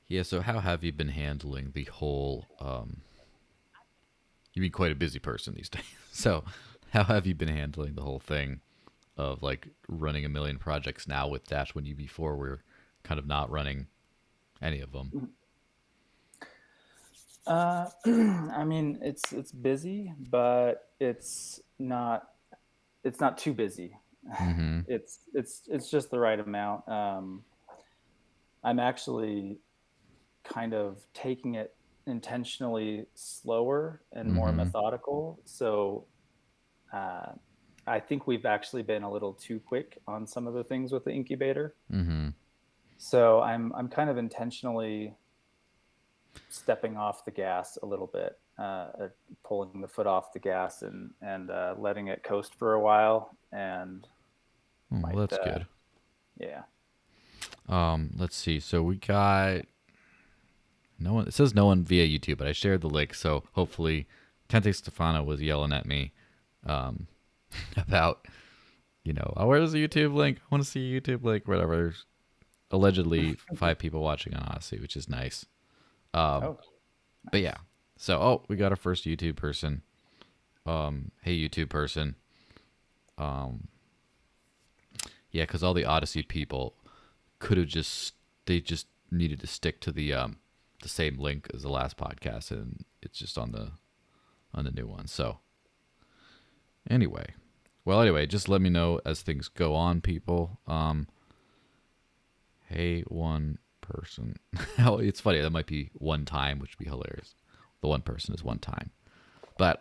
Yeah, so how have you been handling the whole you've been quite a busy person these days. So, how have you been handling the whole thing of like running a million projects now with Dash when you before were kind of not running any of them? I mean, it's busy, but it's not too busy. Mm-hmm. It's just the right amount. I'm actually kind of taking it intentionally slower and more Mm-hmm. methodical. So uh, I think we've actually been a little too quick on some of the things with the incubator. Mm-hmm. So I'm kind of intentionally stepping off the gas a little bit, pulling the foot off the gas and letting it coast for a while, and Oh, well, might that's good. yeah. Let's see. So we got no one. It says no one via YouTube, but I shared the link, so hopefully, Kente Stefano was yelling at me um, about oh, where's the YouTube link? I want to see a YouTube link, whatever. There's allegedly 5 people watching on Odyssey, which is nice. Um, Oh, but yeah, nice. so we got our first YouTube person. Hey YouTube person. Um, yeah, because all the Odyssey people could have they just needed to stick to the same link as the last podcast, and it's just on the new one. So anyway, just let me know as things go on, people. Hey, one person. Oh, it's funny. That might be one time, which would be hilarious. The one person is one time. But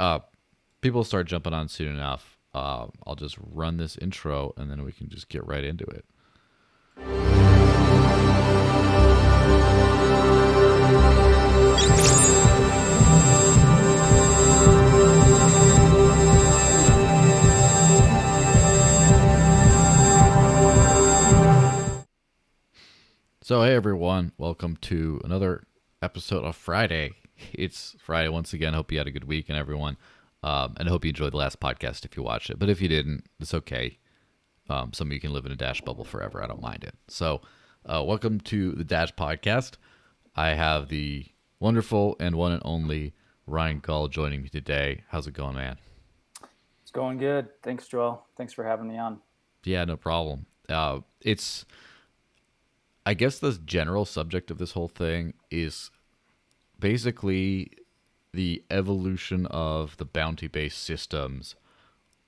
people start jumping on soon enough. I'll just run this intro and then we can just get right into it. So, hey everyone, welcome to another episode of Friday. It's Friday once again. Hope you had a good week and everyone. And I hope you enjoyed the last podcast if you watched it. But if you didn't, it's okay. Some of you can live in a Dash bubble forever. I don't mind it. So, welcome to the Dash podcast. I have the wonderful and one and only Rion Gull joining me today. How's it going, man? It's going good. Thanks, Joel. Thanks for having me on. Yeah, no problem. I guess the general subject of this whole thing is basically the evolution of the bounty based systems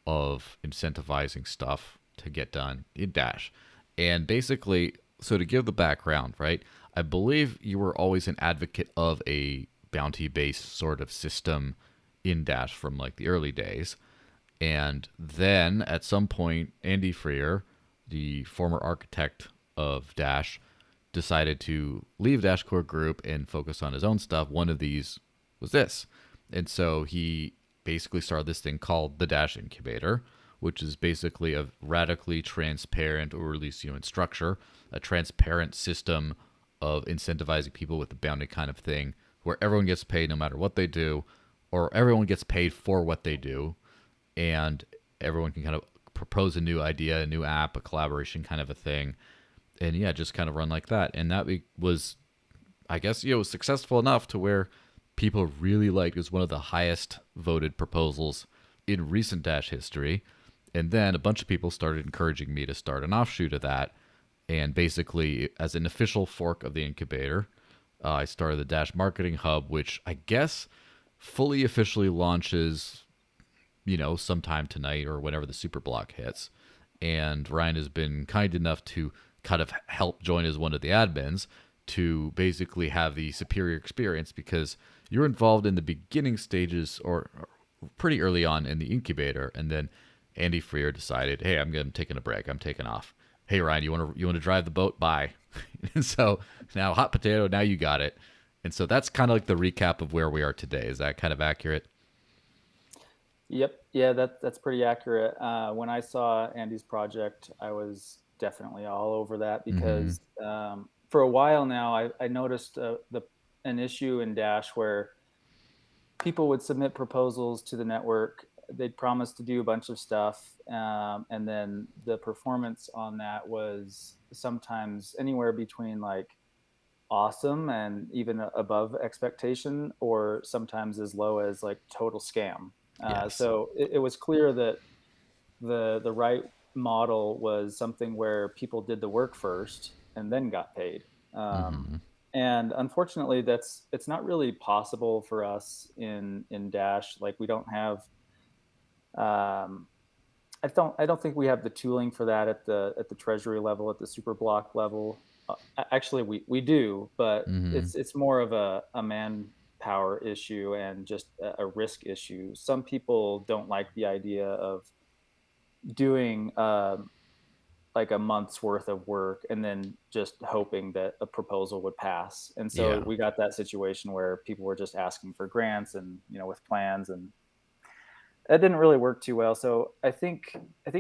of incentivizing stuff to get done in Dash. And basically, so to give the background, right? I believe you were always an advocate of a bounty based sort of system in Dash from like the early days. And then at some point, Andy Freer, the former architect of Dash, decided to leave Dash Core Group and focus on his own stuff. One of these was this. And so he basically started this thing called the Dash Incubator, which is basically a radically transparent, or at least in structure, a transparent system of incentivizing people with the bounty kind of thing, where everyone gets paid no matter what they do, or everyone gets paid for what they do, and everyone can kind of propose a new idea, a new app, a collaboration kind of a thing, and yeah, just kind of run like that. And that was, I guess, successful enough to where people really liked. It was one of the highest voted proposals in recent Dash history. And then a bunch of people started encouraging me to start an offshoot of that. And basically, as an official fork of the incubator, I started the Dash Marketing Hub, which I guess fully officially launches, sometime tonight or whenever the super block hits. And Ryan has been kind enough to kind of help join as one of the admins to basically have the superior experience because you're involved in the beginning stages or pretty early on in the incubator, and then Andy Freer decided, hey, I'm taking a break. I'm taking off. Hey Ryan, you want to drive the boat? Bye. And so now hot potato, now you got it. And so that's kind of like the recap of where we are today. Is that kind of accurate? Yep. Yeah, that's pretty accurate. When I saw Andy's project, I was definitely all over that Mm-hmm. because for a while now, I noticed an issue in Dash where people would submit proposals to the network. They'd promise to do a bunch of stuff, and then the performance on that was sometimes anywhere between like awesome and even above expectation, or sometimes as low as like total scam. Yes. So it was clear that the right model was something where people did the work first and then got paid. Um, Hmm. and unfortunately, it's not really possible for us in Dash. Like we don't have. Um, I don't think we have the tooling for that at the treasury level, at the super block level. Actually, we do, but Hmm. it's more of a manpower issue and just a risk issue. Some people don't like the idea of doing like a month's worth of work and then just hoping that a proposal would pass. And so Yeah. we got that situation where people were just asking for grants and with plans, and that didn't really work too well. So I think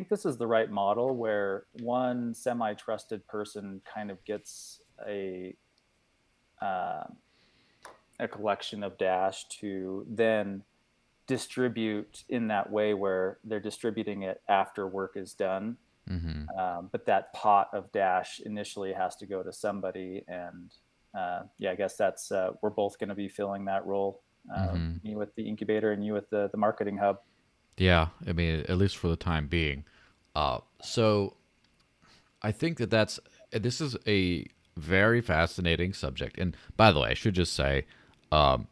this is the right model where one semi-trusted person kind of gets uh, a collection of Dash to then distribute in that way where they're distributing it after work is done. Hmm. But that pot of Dash initially has to go to somebody, and yeah, I guess that's we're both going to be filling that role. Hmm. Me with the incubator, and you with the marketing hub. Yeah. I mean, at least for the time being. So I think that this is a very fascinating subject. And by the way, I should just say, um,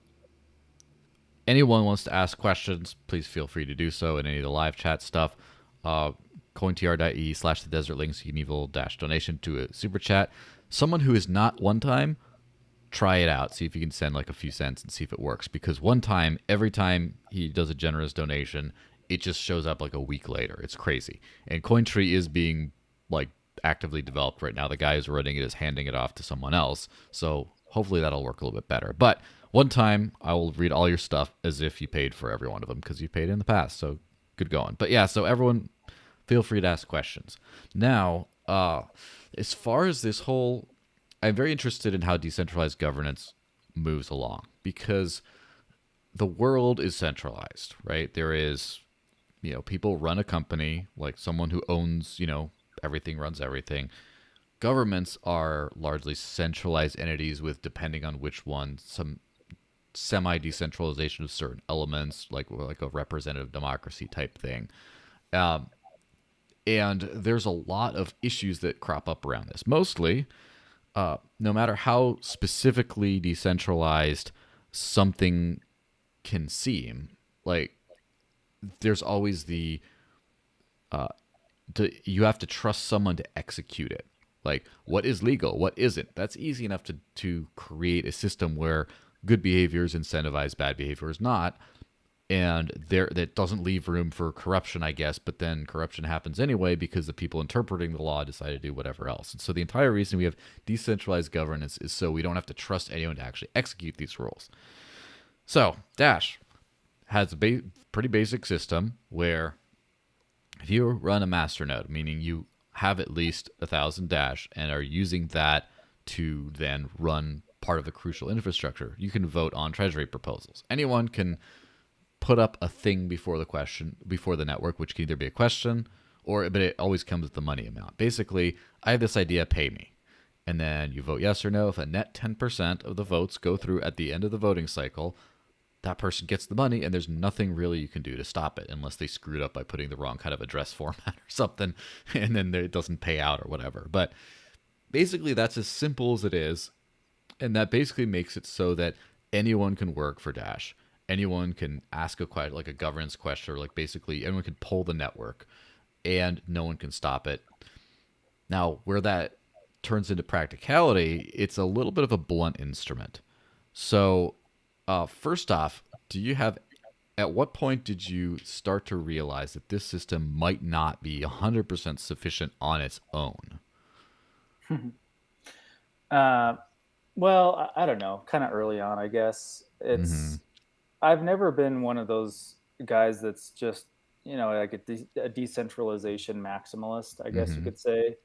anyone wants to ask questions, please feel free to do so in any of the live chat stuff. Uh, cointr.e/the desert links, you can evil dash donation to a super chat. Someone who is not one time, try it out. See if you can send like a few cents and see if it works. Because one time, every time he does a generous donation, it just shows up like a week later. It's crazy. And Cointree is being like actively developed right now. The guy who's running it is handing it off to someone else. So hopefully that'll work a little bit better. But one time, I will read all your stuff as if you paid for every one of them because you paid in the past. So good going. But yeah, so everyone, feel free to ask questions. Now, as far as this whole, I'm very interested in how decentralized governance moves along because the world is centralized, right? There is, people run a company, like someone who owns, everything runs everything. Governments are largely centralized entities with, depending on which one, some semi decentralization of certain elements, like a representative democracy type thing. Um, and there's a lot of issues that crop up around this. Mostly, no matter how specifically decentralized something can seem, like there's always you have to trust someone to execute it. Like what is legal, what isn't. That's easy enough to create a system where good behavior is incentivized, bad behavior is not, and there that doesn't leave room for corruption, I guess. But then corruption happens anyway because the people interpreting the law decide to do whatever else. And so the entire reason we have decentralized governance is so we don't have to trust anyone to actually execute these rules. So Dash has a pretty basic system where if you run a masternode, meaning you have at least 1,000 Dash and are using that to then run part of the crucial infrastructure, you can vote on treasury proposals. Anyone can put up a thing before the network, which can either be a question but it always comes with the money amount. Basically, I have this idea, pay me. And then you vote yes or no. If a net 10% of the votes go through at the end of the voting cycle, that person gets the money, and there's nothing really you can do to stop it unless they screwed up by putting the wrong kind of address format or something, and then it doesn't pay out or whatever. But basically, that's as simple as it is, and that basically makes it so that anyone can work for Dash. Anyone can ask like a governance question, or like basically anyone can pull the network, and no one can stop it. Now, where that turns into practicality, it's a little bit of a blunt instrument. So, first off, do you have at what point did you start to realize that this system might not be 100% sufficient on its own? uh, well, I don't know, kind of early on, I guess. Mm-hmm. I've never been one of those guys that's just, like a decentralization maximalist, I guess you Mm-hmm. could say.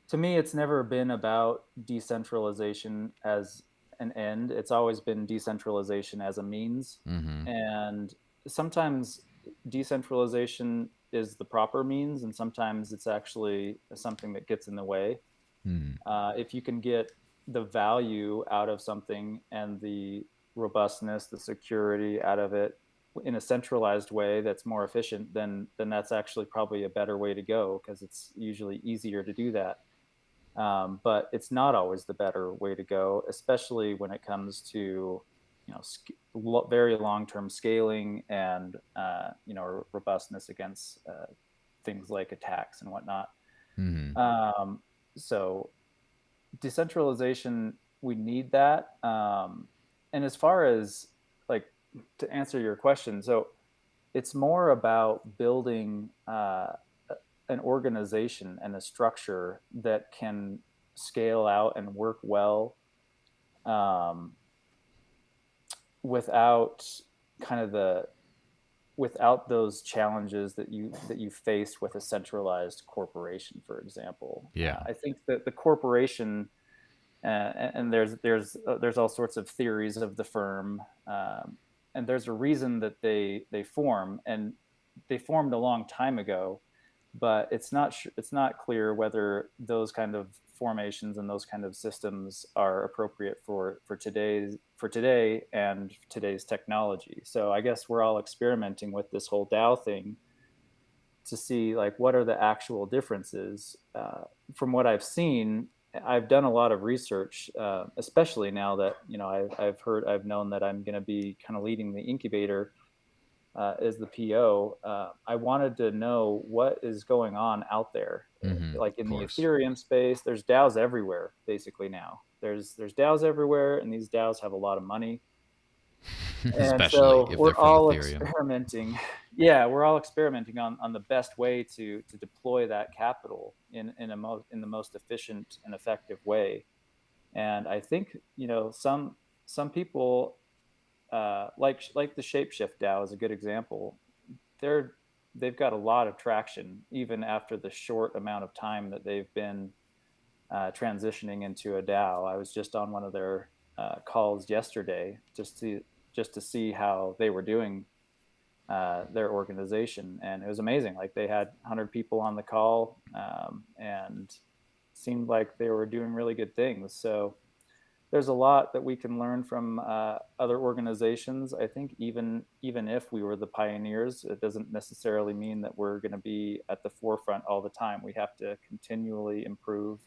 To me, it's never been about decentralization as an end. It's always been decentralization as a means. Mm-hmm. And sometimes decentralization is the proper means, and sometimes it's actually something that gets in the way. Mm-hmm. If you can get the value out of something and the robustness, the security out of it in a centralized way that's more efficient, then that's actually probably a better way to go, because it's usually easier to do that. But it's not always the better way to go, especially when it comes to very long-term scaling and robustness against things like attacks and whatnot. Hmm. So decentralization, we need that. And as far as, like, to answer your question, so it's more about building an organization and a structure that can scale out and work well, um, without kind of the without those challenges that you face with a centralized corporation, for example. Yeah. I think that the corporation, and there's all sorts of theories of the firm, and there's a reason that they form, and they formed a long time ago, but it's not clear whether those kind of formations and those kind of systems are appropriate for today and today's technology. So I guess we're all experimenting with this whole DAO thing to see, like, what are the actual differences. From what I've seen, I've done a lot of research, especially now that I've known that I'm going to be kind of leading the incubator as the PO. I wanted to know what is going on out there. Hmm. Like Of in the course. Ethereum space, there's DAOs everywhere. Basically now, there's DAOs everywhere, and these DAOs have a lot of money. And Especially so if they're we're from all Ethereum. experimenting. Yeah, we're all experimenting on the best way to deploy that capital in the most efficient and effective way. And I think some people, like the Shapeshift DAO is a good example. They're they've got a lot of traction even after the short amount of time that they've been transitioning into a DAO. I was just on one of their calls yesterday just to see how they were doing their organization, and it was amazing. Like, they had 100 people on the call, and seemed like they were doing really good things. So there's a lot that we can learn from other organizations. I think even if we were the pioneers, it doesn't necessarily mean that we're going to be at the forefront all the time. We have to continually improve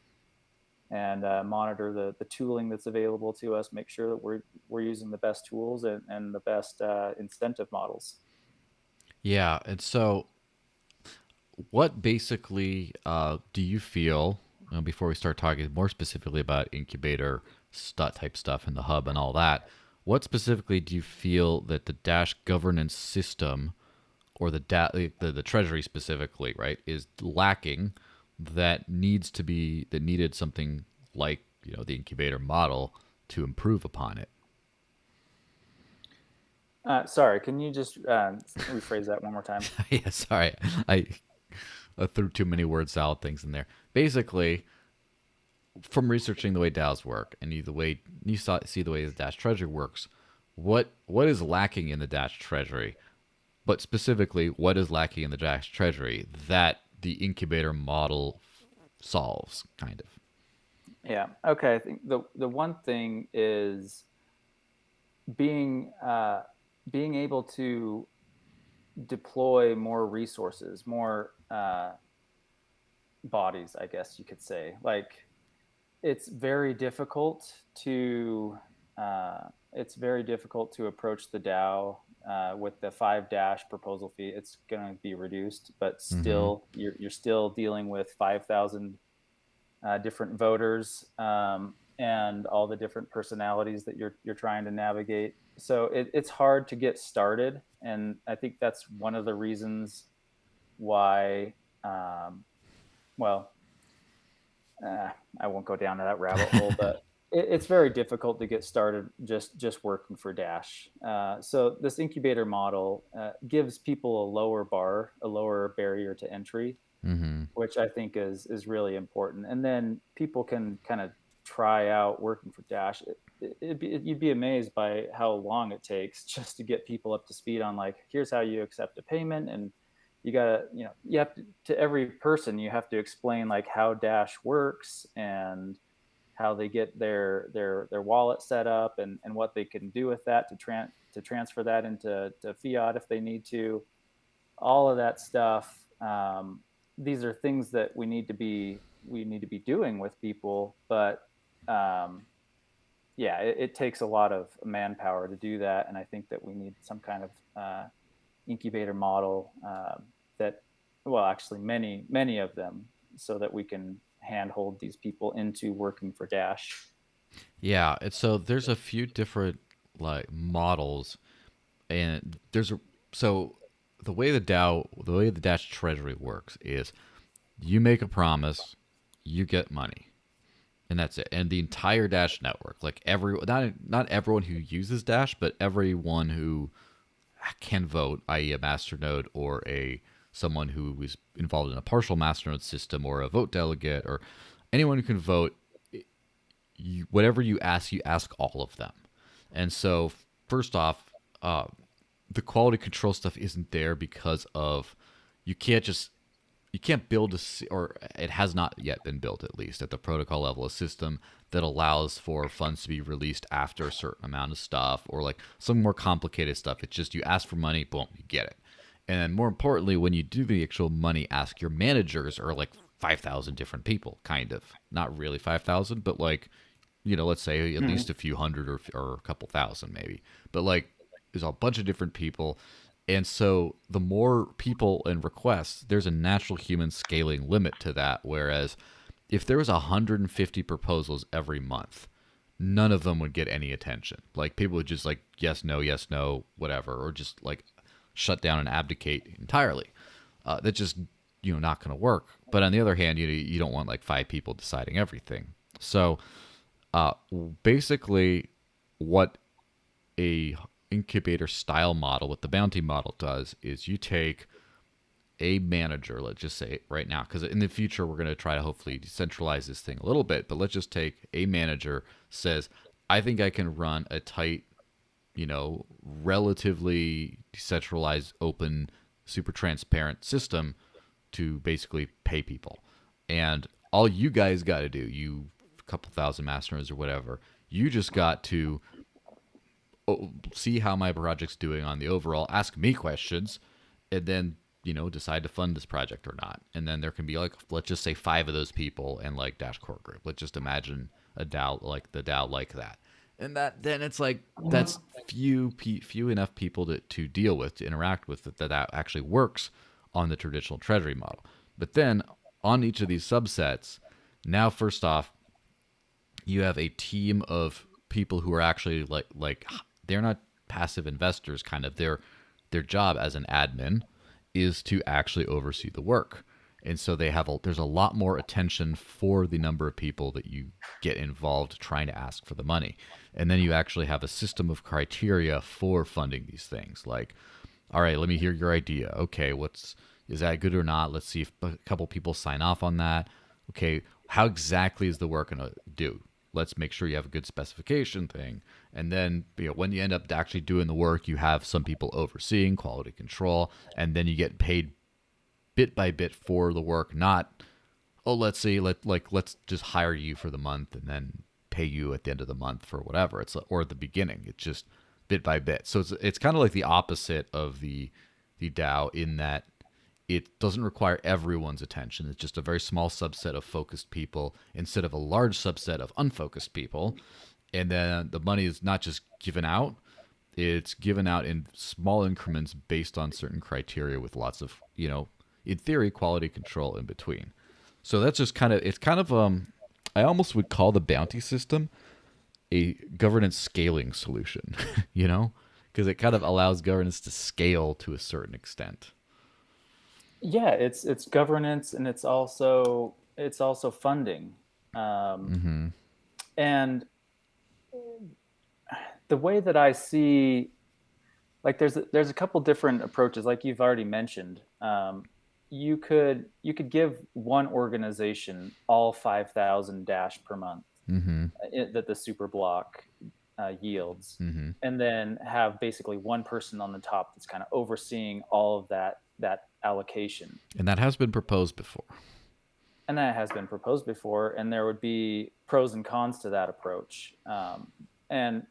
and monitor the tooling that's available to us, make sure that we're using the best tools and the best incentive models. Yeah. And so, what basically do you feel, before we start talking more specifically about incubator type stuff and the hub and all that, what specifically do you feel that the Dash governance system, or the treasury specifically, right, is lacking, that needed something like, the incubator model to improve upon it? Sorry, can you just rephrase that one more time? Yeah, sorry, I threw too many word salad things in there. Basically, from researching the way DAOs work, and see the way the Dash Treasury works, what is lacking in the Dash Treasury? But specifically, what is lacking in the Dash Treasury that the incubator model solves, kind of? Yeah. Okay. I think the one thing is being able to deploy more resources, more bodies, I guess you could say. Like, it's very difficult to approach the DAO with the 5 Dash proposal fee. It's going to be reduced, but Mm-hmm. still, you're still dealing with 5,000 different voters, and all the different personalities that you're trying to navigate. So it's hard to get started, and I think that's one of the reasons why. Well, I won't go down to that rabbit hole, but it's very difficult to get started just working for Dash. So this incubator model gives people a lower bar, a lower barrier to entry, Mm-hmm. which I think is really important. And then people can kind of try out working for Dash. You'd be amazed by how long it takes just to get people up to speed on, like, here's how you accept a payment, and you have to every person you have to explain, like, how Dash works, and how they get their wallet set up, and what they can do with that to transfer that into fiat if they need to. All of that stuff. These are things that we need to be doing with people, but um, yeah, it takes a lot of manpower to do that, and I think that we need some kind of incubator model that, well, actually many of them, so that we can handhold these people into working for Dash. Yeah, and so there's a few different like models, and there's a so the way the Dash Treasury works is you make a promise, you get money, and that's it. And the entire Dash network, like not everyone who uses Dash, but everyone who can vote, i.e., a masternode or a someone who is involved in a partial masternode system or a vote delegate or anyone who can vote, whatever you ask all of them. And so, first off, the quality control stuff isn't there because of you can't just you can't build or it has not yet been built, at least at the protocol level, a system that allows for funds to be released after a certain amount of stuff or like some more complicated stuff. It's just you ask for money, boom, you get it. And more importantly, when you do the actual money ask, your managers are like 5,000 different people, kind of. Not really 5,000, but like, let's say at Mhm. least a few hundred or a couple thousand maybe. But like, there's a bunch of different people. And so the more people and requests, there's a natural human scaling limit to that. Whereas if there was 150 proposals every month, none of them would get any attention. Like people would just like yes, no, whatever, or just like shut down and abdicate entirely. That's just not going to work. But on the other hand, you don't want like five people deciding everything. So uh, basically, what a incubator style model, what the bounty model does, is you take a manager, let's just say right now, because in the future we're going to try to hopefully decentralize this thing a little bit, but let's just take a manager says, I think I can run a tight, relatively decentralized, open, super transparent system to basically pay people. And all you guys got to do, you couple thousand masters or whatever, you just got to see how my project's doing on the overall, ask me questions, and then decide to fund this project or not. And then there can be like, let's just say five of those people and like Dash Core Group. Let's just imagine a DAO like the DAO like that. And that then it's like that's few enough people to deal with, to interact with, that actually works on the traditional treasury model. But then on each of these subsets, now first off, you have a team of people who are actually like they're not passive investors. Kind of their job as an admin is to actually oversee the work, and so there's a lot more attention for the number of people that you get involved trying to ask for the money. And then you actually have a system of criteria for funding these things, like, all right, let me hear your idea. Okay, is that good or not? Let's see if a couple people sign off on that. Okay, how exactly is the work going to do? Let's make sure you have a good specification thing. And then when you end up actually doing the work, you have some people overseeing quality control, and then you get paid bit by bit for the work. Not, oh, let's see, let's just hire you for the month and then pay you at the end of the month for whatever it's, or at the beginning. It's just bit by bit. So it's kind of like the opposite of the DAO, in that it doesn't require everyone's attention. It's just a very small subset of focused people instead of a large subset of unfocused people. And then the money is not just given out, it's given out in small increments based on certain criteria with lots of, in theory, quality control in between. So that's just I almost would call the bounty system a governance scaling solution, because it kind of allows governance to scale to a certain extent. Yeah, it's governance, and it's also funding. Um, Mm-hmm. and the way that I see, like, there's a couple different approaches, like you've already mentioned. You could give one organization all 5,000 Dash per month, Mm-hmm. that the super block yields, Mm-hmm. and then have basically one person on the top that's kind of overseeing all of that allocation. And that has been proposed before. and that has been proposed before, and there would be pros and cons to that approach. And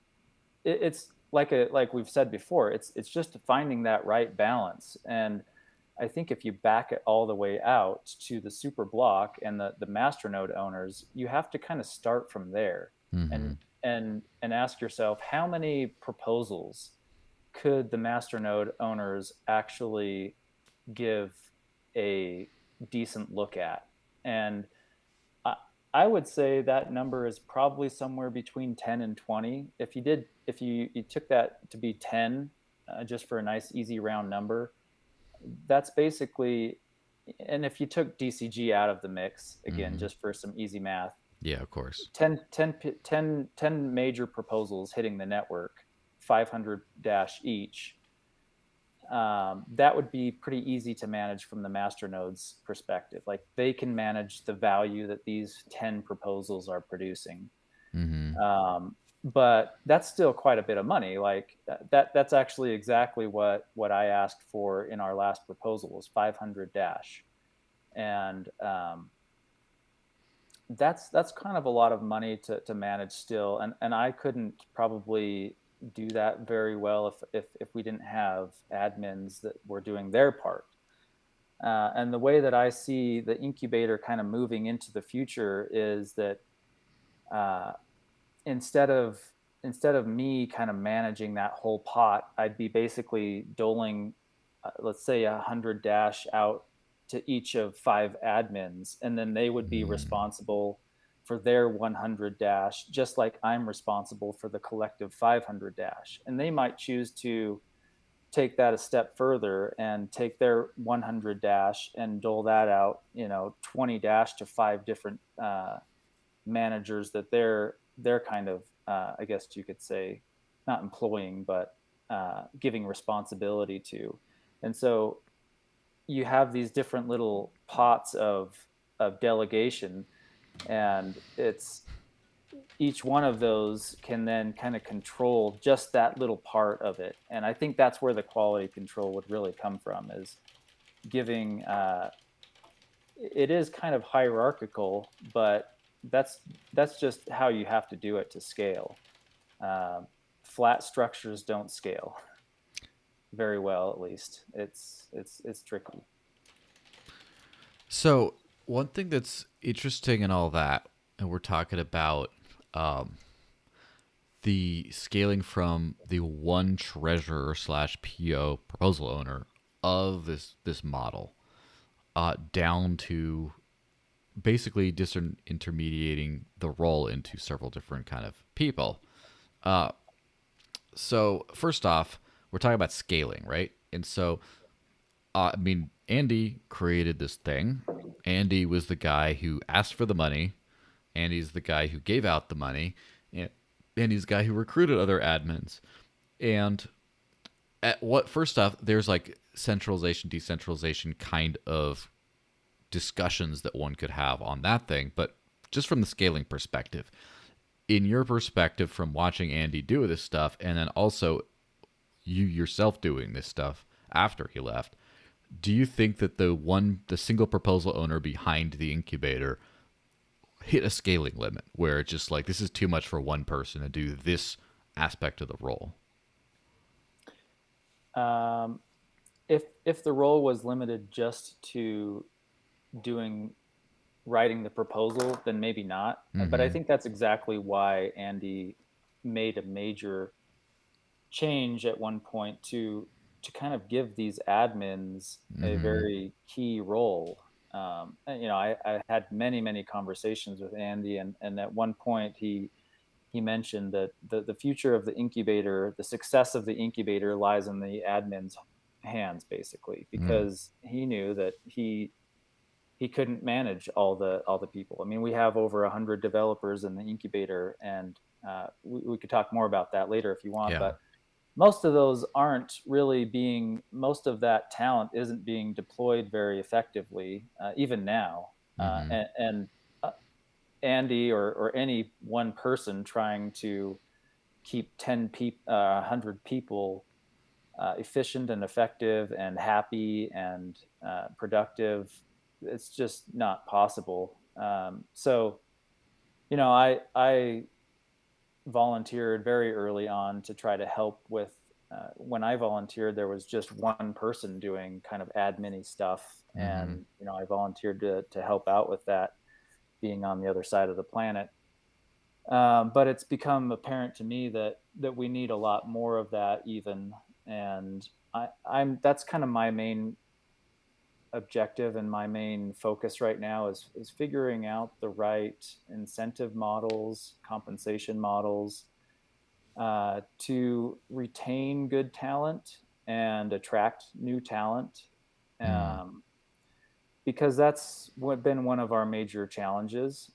it's like we've said before, it's just finding that right balance. And I think if you back it all the way out to the super block and the masternode owners, you have to kind of start from there Mm-hmm. and and ask yourself, how many proposals could the masternode owners actually give a decent look at? And I, I would say that number is probably somewhere between 10 and 20. If you took that to be 10, just for a nice easy round number, that's basically, and if you took DCG out of the mix, again, Mm-hmm. just for some easy math, Yeah, of course. 10 major proposals hitting the network, 500 dash each, that would be pretty easy to manage from the masternode's perspective. Like, they can manage the value that these 10 proposals are producing. Mm-hmm. But that's still quite a bit of money. Like, that's actually exactly what I asked for in our last proposal, was 500 dash. And that's kind of a lot of money to manage still. And I couldn't probably do that very well if we didn't have admins that were doing their part. And the way that I see the incubator kind of moving into the future is that, uh, instead of instead of me kind of managing that whole pot, I'd be basically doling, let's say, 100 dash out to each of 5 admins, and then they would be Mm-hmm. responsible for their 100 dash, just like I'm responsible for the collective 500 dash. And they might choose to take that a step further and take their 100 dash and dole that out, 20 dash to 5 different managers that they're kind of, I guess you could say, not employing, but giving responsibility to. And so you have these different little pots of delegation, and it's each one of those can then kind of control just that little part of it. And I think that's where the quality control would really come from, is giving, it is kind of hierarchical, but that's just how you have to do it to scale. Uh, Flat structures don't scale very well. At least it's tricky. So one thing that's interesting in all that, and we're talking about um, the scaling from the one treasurer slash PO proposal owner of this model down to basically disintermediating the role into several different kind of people. So first off, we're talking about scaling, right? And so I mean, Andy created this thing. Andy was the guy who asked for the money. Andy's the guy who gave out the money. And Andy's the guy who recruited other admins. And at what first off, there's like centralization, decentralization kind of discussions that one could have on that thing. But just from the scaling perspective, in your perspective from watching Andy do this stuff, and then also you yourself doing this stuff after he left, do you think that the single proposal owner behind the incubator hit a scaling limit where it's just like, this is too much for one person to do this aspect of the role? Um, if the role was limited just to doing writing the proposal, then maybe not. But I Mm-hmm. think that's exactly why Andy made a major change at one point to kind of give these admins a Mm-hmm. very key role. And, I had many conversations with Andy, and at one point he mentioned that the future of the incubator, the success of the incubator, lies in the admin's hands, basically, Mm. because he knew that he couldn't manage all the people. I mean, we have over 100 developers in the incubator, and we could talk more about that later if you want. Yeah. But most of those aren't really being. Most of that talent isn't being deployed very effectively, even now. Mm-hmm. And Andy, or any one person trying to keep 100 people efficient and effective and happy and productive, it's just not possible. So, you know, I volunteered very early on to try to help with. When I volunteered, there was just one person doing kind of admin stuff, Mm-hmm. and you know, I volunteered to help out with that, being on the other side of the planet. But it's become apparent to me that we need a lot more of that, even. And I'm that's kind of my main objective and my main focus right now is figuring out the right incentive models, compensation models, to retain good talent and attract new talent. Mm-hmm. Um, because that's been one of our major challenges,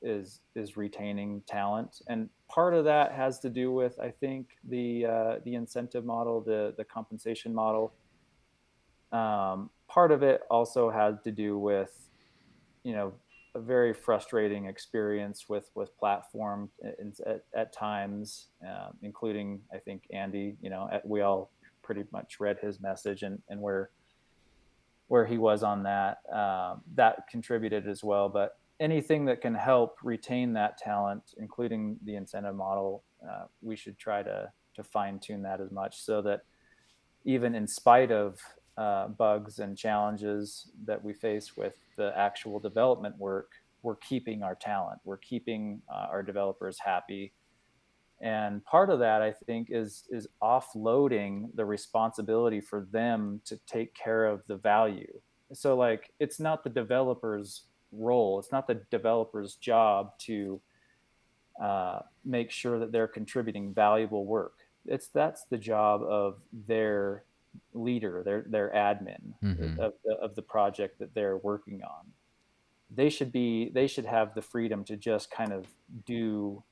is retaining talent, and part of that has to do with, I think, the incentive model, the compensation model. Part of it also had to do with, you know, a very frustrating experience with platform at times, including, I think, Andy. You know, we all pretty much read his message, and where he was on that. That contributed as well. But anything that can help retain that talent, including the incentive model, we should try to fine tune that as much, so that even in spite of bugs and challenges that we face with the actual development work, we're keeping our talent, we're keeping our developers happy. And part of that, I think, is offloading the responsibility for them to take care of the value. So like, it's not the developer's role, it's not the developer's job to make sure that they're contributing valuable work. That's the job of their leader, their admin Mm-hmm. of the project that they're working on. They should have the freedom to just kind of do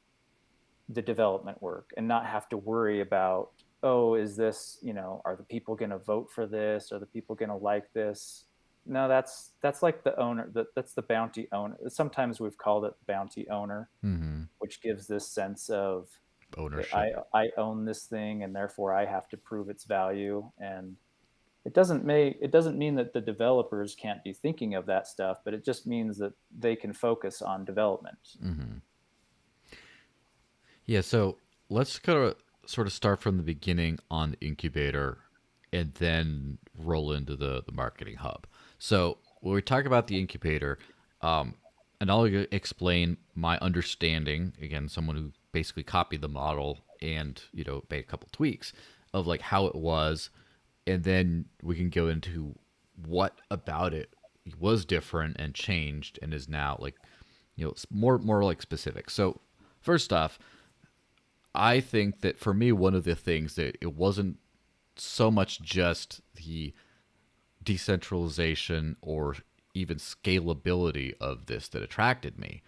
the development work and not have to worry about, oh, is this, you know, are the people going to vote for this, are the people going to like this. No, that's like the owner, that's the bounty owner. Sometimes we've called it bounty owner, Mm-hmm. which gives this sense of, okay, Ownership. I own this thing, and therefore I have to prove its value. And it doesn't mean that the developers can't be thinking of that stuff, but it just means that they can focus on development. Mm-hmm. Yeah, so let's kind of sort of start from the beginning on the incubator and then roll into the marketing hub. So when we talk about the incubator, um, and I'll explain my understanding, again, someone who basically copied the model and, you know, made a couple tweaks of like how it was, and then we can go into what about it was different and changed and is now like, you know, more like specific. So first off, I think that for me, one of the things that it wasn't so much just the decentralization or even scalability of this that attracted me.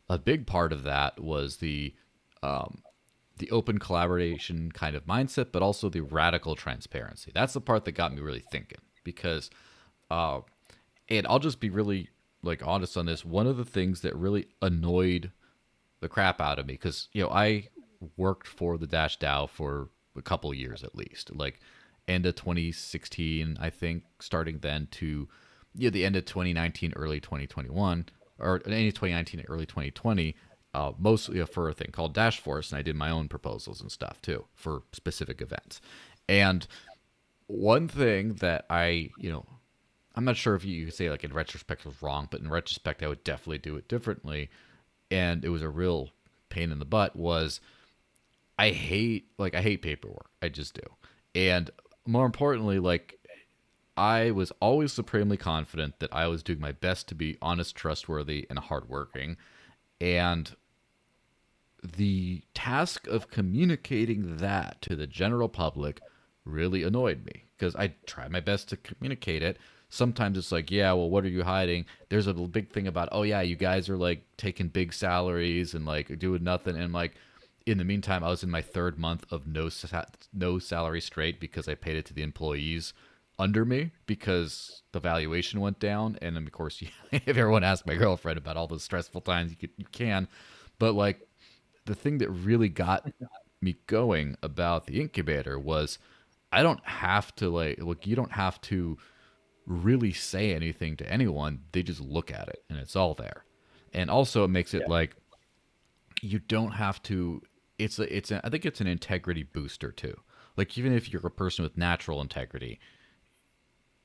A big part of that was the open collaboration kind of mindset, but also the radical transparency. That's the part that got me really thinking because, uh, and I'll just be really like honest on this. One of the things that really annoyed the crap out of me because I worked for the Dash DAO for a couple of years at least, like end of 2016, I think, starting then to the end of 2019, early 2021, or end of 2019, early 2020. Mostly for a thing called Dash Force, and I did my own proposals and stuff too for specific events. And one thing that I'm not sure if you could say like in retrospect was wrong, but in retrospect I would definitely do it differently, and it was a real pain in the butt, was I hate paperwork. I just do. And more importantly, like I was always supremely confident that I was doing my best to be honest, trustworthy, and hardworking. And the task of communicating that to the general public really annoyed me because I try my best to communicate it. Sometimes it's like, yeah, well, what are you hiding? There's a big thing about, oh yeah, you guys are like taking big salaries and like doing nothing. And like, in the meantime, I was in my third month of no salary straight because I paid it to the employees under me because the valuation went down. And then of course, if everyone asks my girlfriend about all those stressful times, you can. But like, the thing that really got me going about the incubator was I don't have to like, look, you don't have to really say anything to anyone. They just look at it and it's all there. And also it makes it Yeah. like you don't have to. I think it's an integrity booster too. Like even if you're a person with natural integrity,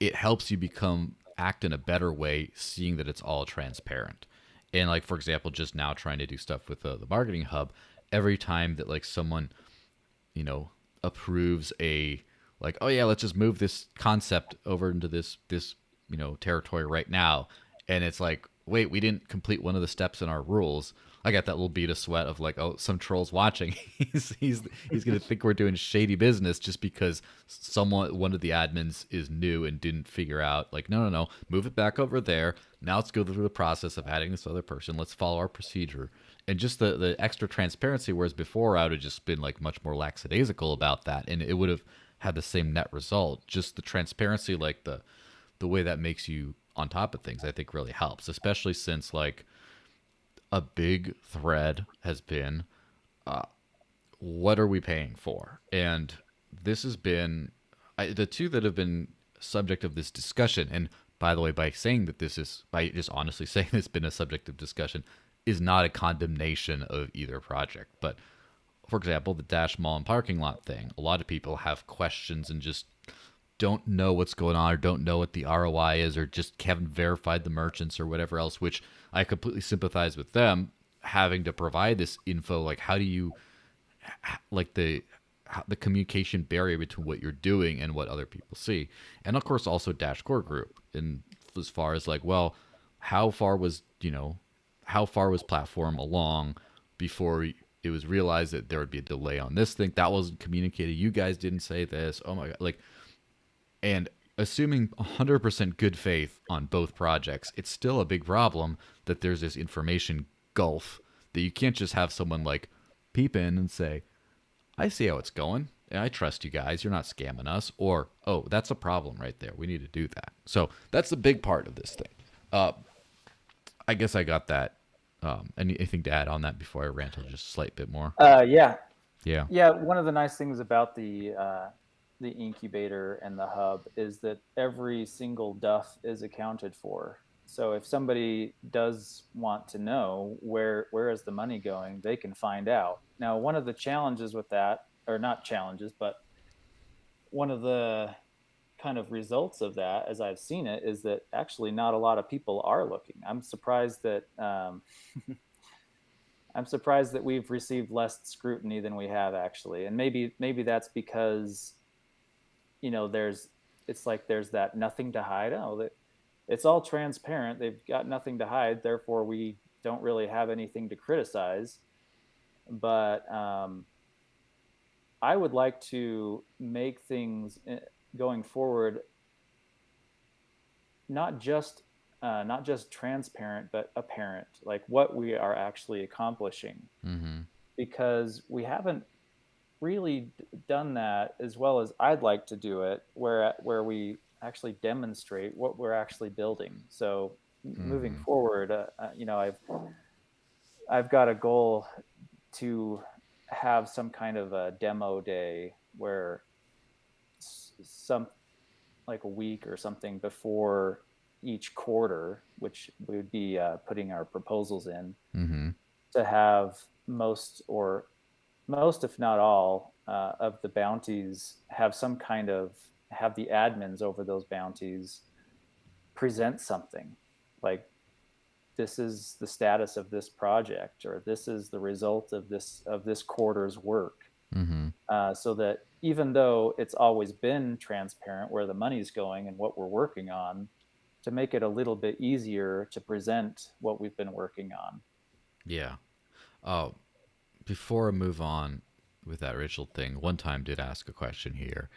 it helps you become act in a better way, seeing that it's all transparent. And like for example, just now trying to do stuff with the marketing hub, every time that like someone approves a like, oh yeah, let's just move this concept over into this territory right now, and it's like, wait, we didn't complete one of the steps in our rules. I got that little bead of sweat of like, oh, some troll's watching. He's gonna think we're doing shady business just because one of the admins is new and didn't figure out like, no, move it back over there. Now let's go through the process of adding this other person. Let's follow our procedure. And just the extra transparency, whereas before I would have just been like much more lackadaisical about that, and it would have had the same net result. Just the transparency, like the way that makes you on top of things, I think really helps, especially since like a big thread has been what are we paying for? And this has been the two that have been subject of this discussion. And by the way, by saying that this is, by just honestly saying it's been a subject of discussion, is not a condemnation of either project. But for example, the Dash Mall and parking lot thing, a lot of people have questions and just don't know what's going on or don't know what the ROI is or just haven't verified the merchants or whatever else, which I completely sympathize with them having to provide this info. Like, how do you, like, the communication barrier between what you're doing and what other people see? And of course, also Dash Core Group. And as far as like, well, how far was, how far was platform along before it was realized that there would be a delay on this thing that wasn't communicated? You guys didn't say this. Oh my God. Like, and assuming 100% good faith on both projects, it's still a big problem that there's this information gulf that you can't just have someone like peep in and say, I see how it's going. I trust you guys. You're not scamming us. Or, oh, that's a problem right there. We need to do that. So that's a big part of this thing. I guess I got that. Anything to add on that before I rant just a slight bit more? Yeah. Yeah. Yeah. One of the nice things about the incubator and the hub is that every single duff is accounted for. So if somebody does want to know where is the money going, they can find out. Now, one of the challenges with that, or not challenges, but one of the kind of results of that, as I've seen it, is that actually not a lot of people are looking. I'm surprised that I'm surprised that we've received less scrutiny than we have actually, and maybe that's because it's like there's that nothing to hide. Oh, it's all transparent. They've got nothing to hide. Therefore, we don't really have anything to criticize. But I would like to make things going forward not just transparent, but apparent, like what we are actually accomplishing. Mm-hmm. Because we haven't really done that as well as I'd like to do it, where we actually demonstrate what we're actually building. So moving forward, I've got a goal to have some kind of a demo day where some like a week or something before each quarter, which we would be putting our proposals in, to have most if not all of the bounties have the admins over those bounties present something like, this is the status of this project, or this is the result of this quarter's work. So that even though it's always been transparent where the money's going and what we're working on, to make it a little bit easier to present what we've been working on. Yeah. Oh, before I move on with that Rachel thing, one time did ask a question here.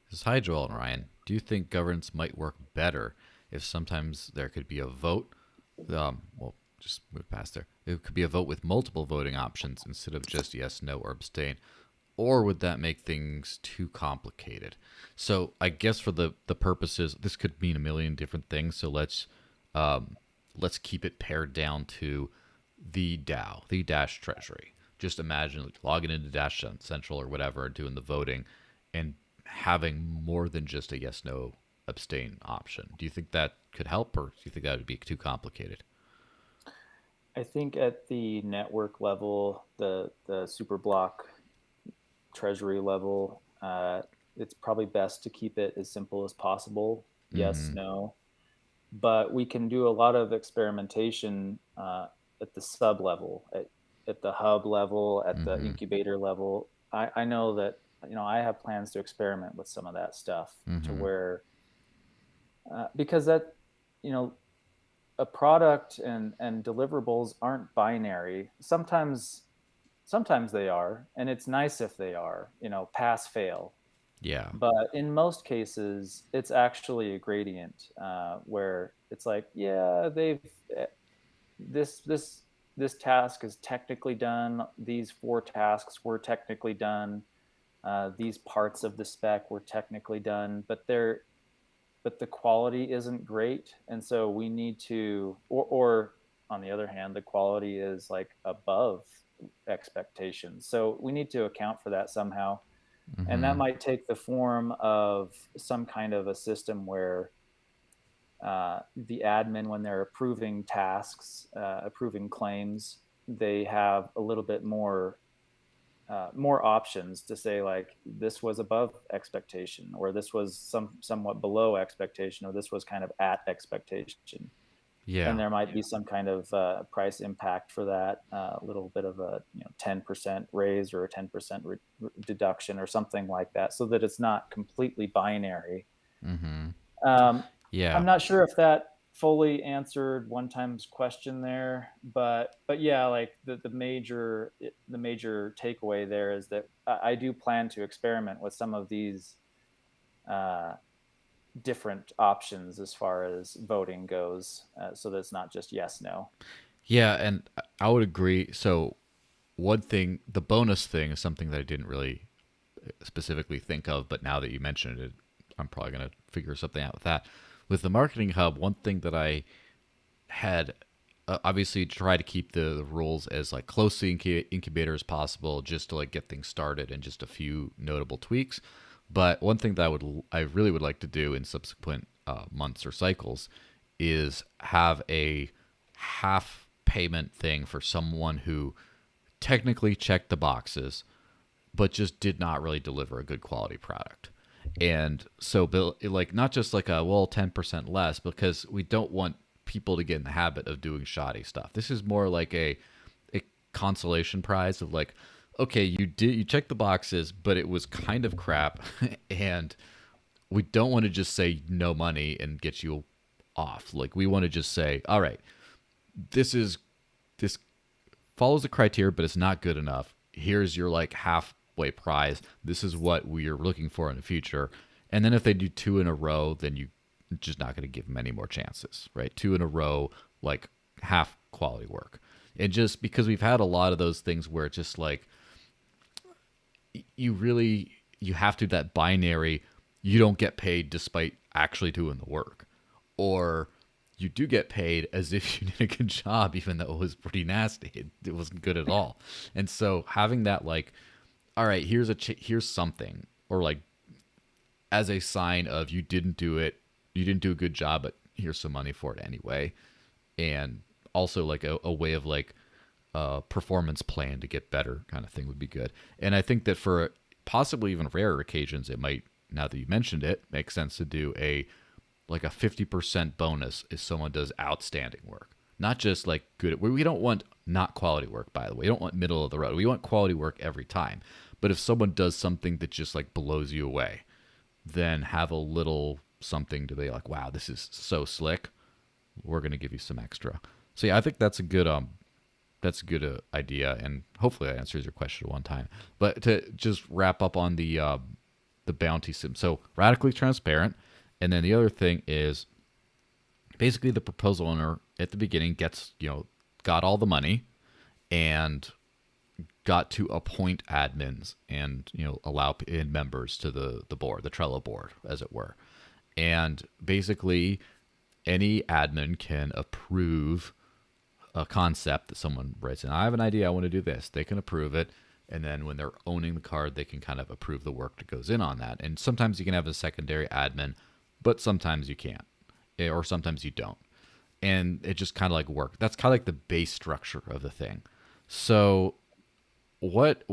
It says, hi, Joel and Ryan. Do you think governance might work better if sometimes there could be a vote? Well, just move past there. It could be a vote with multiple voting options instead of just yes, no, or abstain. Or would that make things too complicated? So I guess for the purposes, this could mean a million different things. So let's keep it pared down to the DAO, the Dash Treasury. Just imagine like, logging into Dash Central or whatever, doing the voting, and having more than just a yes, no abstain option. Do you think that could help, or do you think that would be too complicated? I think at the network level, the super block treasury level, it's probably best to keep it as simple as possible. Yes, Mm-hmm. no. But we can do a lot of experimentation at the sub level, at the hub level, at the Mm-hmm. incubator level. I know that I have plans to experiment with some of that stuff to Mm-hmm. where because that you know a product and deliverables aren't binary. Sometimes they are, and it's nice if they are. Pass fail. Yeah. But in most cases, it's actually a gradient where it's like, yeah, they've eh, this this this task is technically done. These four tasks were technically done. These parts of the spec were technically done, but the quality isn't great, and so we need to, or on the other hand, the quality is like above expectations. So we need to account for that somehow, and that Mm-hmm. might take the form of some kind of a system where the admin, when they're approving tasks, approving claims, they have a little bit more options to say, like, this was above expectation, or this was somewhat below expectation, or this was kind of at expectation. And Yeah. there might be some kind of price impact for that, a little bit of a 10% raise or a 10% deduction or something like that, so that it's not completely binary. Mm-hmm. um, Yeah. I'm not sure if that fully answered one time's question there, but yeah, like the major takeaway there is that I do plan to experiment with some of these uh, different options as far as voting goes, so that it's not just yes, no. Yeah, and I would agree. So one thing, the bonus thing, is something that I didn't really specifically think of, but now that you mentioned it, I'm probably going to figure something out with that. With the marketing hub, one thing that I had obviously try to keep the rules as like close to incubator as possible, just to like get things started, and just a few notable tweaks. But one thing that I really would like to do in subsequent months or cycles is have a half payment thing for someone who technically checked the boxes but just did not really deliver a good quality product. And so, Bill, like, not just like a, well, 10% less, because we don't want people to get in the habit of doing shoddy stuff. This is more like a consolation prize of like, okay, you checked the boxes, but it was kind of crap, and we don't want to just say no money and get you off. Like, we want to just say, all right, this follows the criteria, but it's not good enough. Here's your like halfway prize. This is what we are looking for in the future. And then if they do two in a row, then you are just not going to give them any more chances, right? Two in a row, like half quality work. And just because we've had a lot of those things where it's just like you have to that binary, you don't get paid despite actually doing the work, or you do get paid as if you did a good job, even though it was pretty nasty. It wasn't good at all. And so having that, like, all right, here's something, or like as a sign of you didn't do a good job, but here's some money for it anyway. And also like a way of like a performance plan to get better kind of thing would be good. And I think that for possibly even rarer occasions, it might, now that you mentioned it, make sense to do a like a 50% bonus if someone does outstanding work. Not just like good. We don't want not quality work, by the way. We don't want middle of the road. We want quality work every time. But if someone does something that just like blows you away, then have a little something to be like, wow, this is so slick. We're going to give you some extra. So yeah, I think that's a good idea, and hopefully that answers your question one time. But to just wrap up on the bounty sim, so radically transparent, and then the other thing is basically the proposal owner at the beginning gets got all the money and got to appoint admins and allow in members to the board, the Trello board, as it were, and basically any admin can approve a concept that someone writes in. I have an idea. I want to do this. They can approve it. And then when they're owning the card, they can kind of approve the work that goes in on that. And sometimes you can have a secondary admin, but sometimes you can't, or sometimes you don't, and it just kind of like work. That's kind of like the base structure of the thing. So what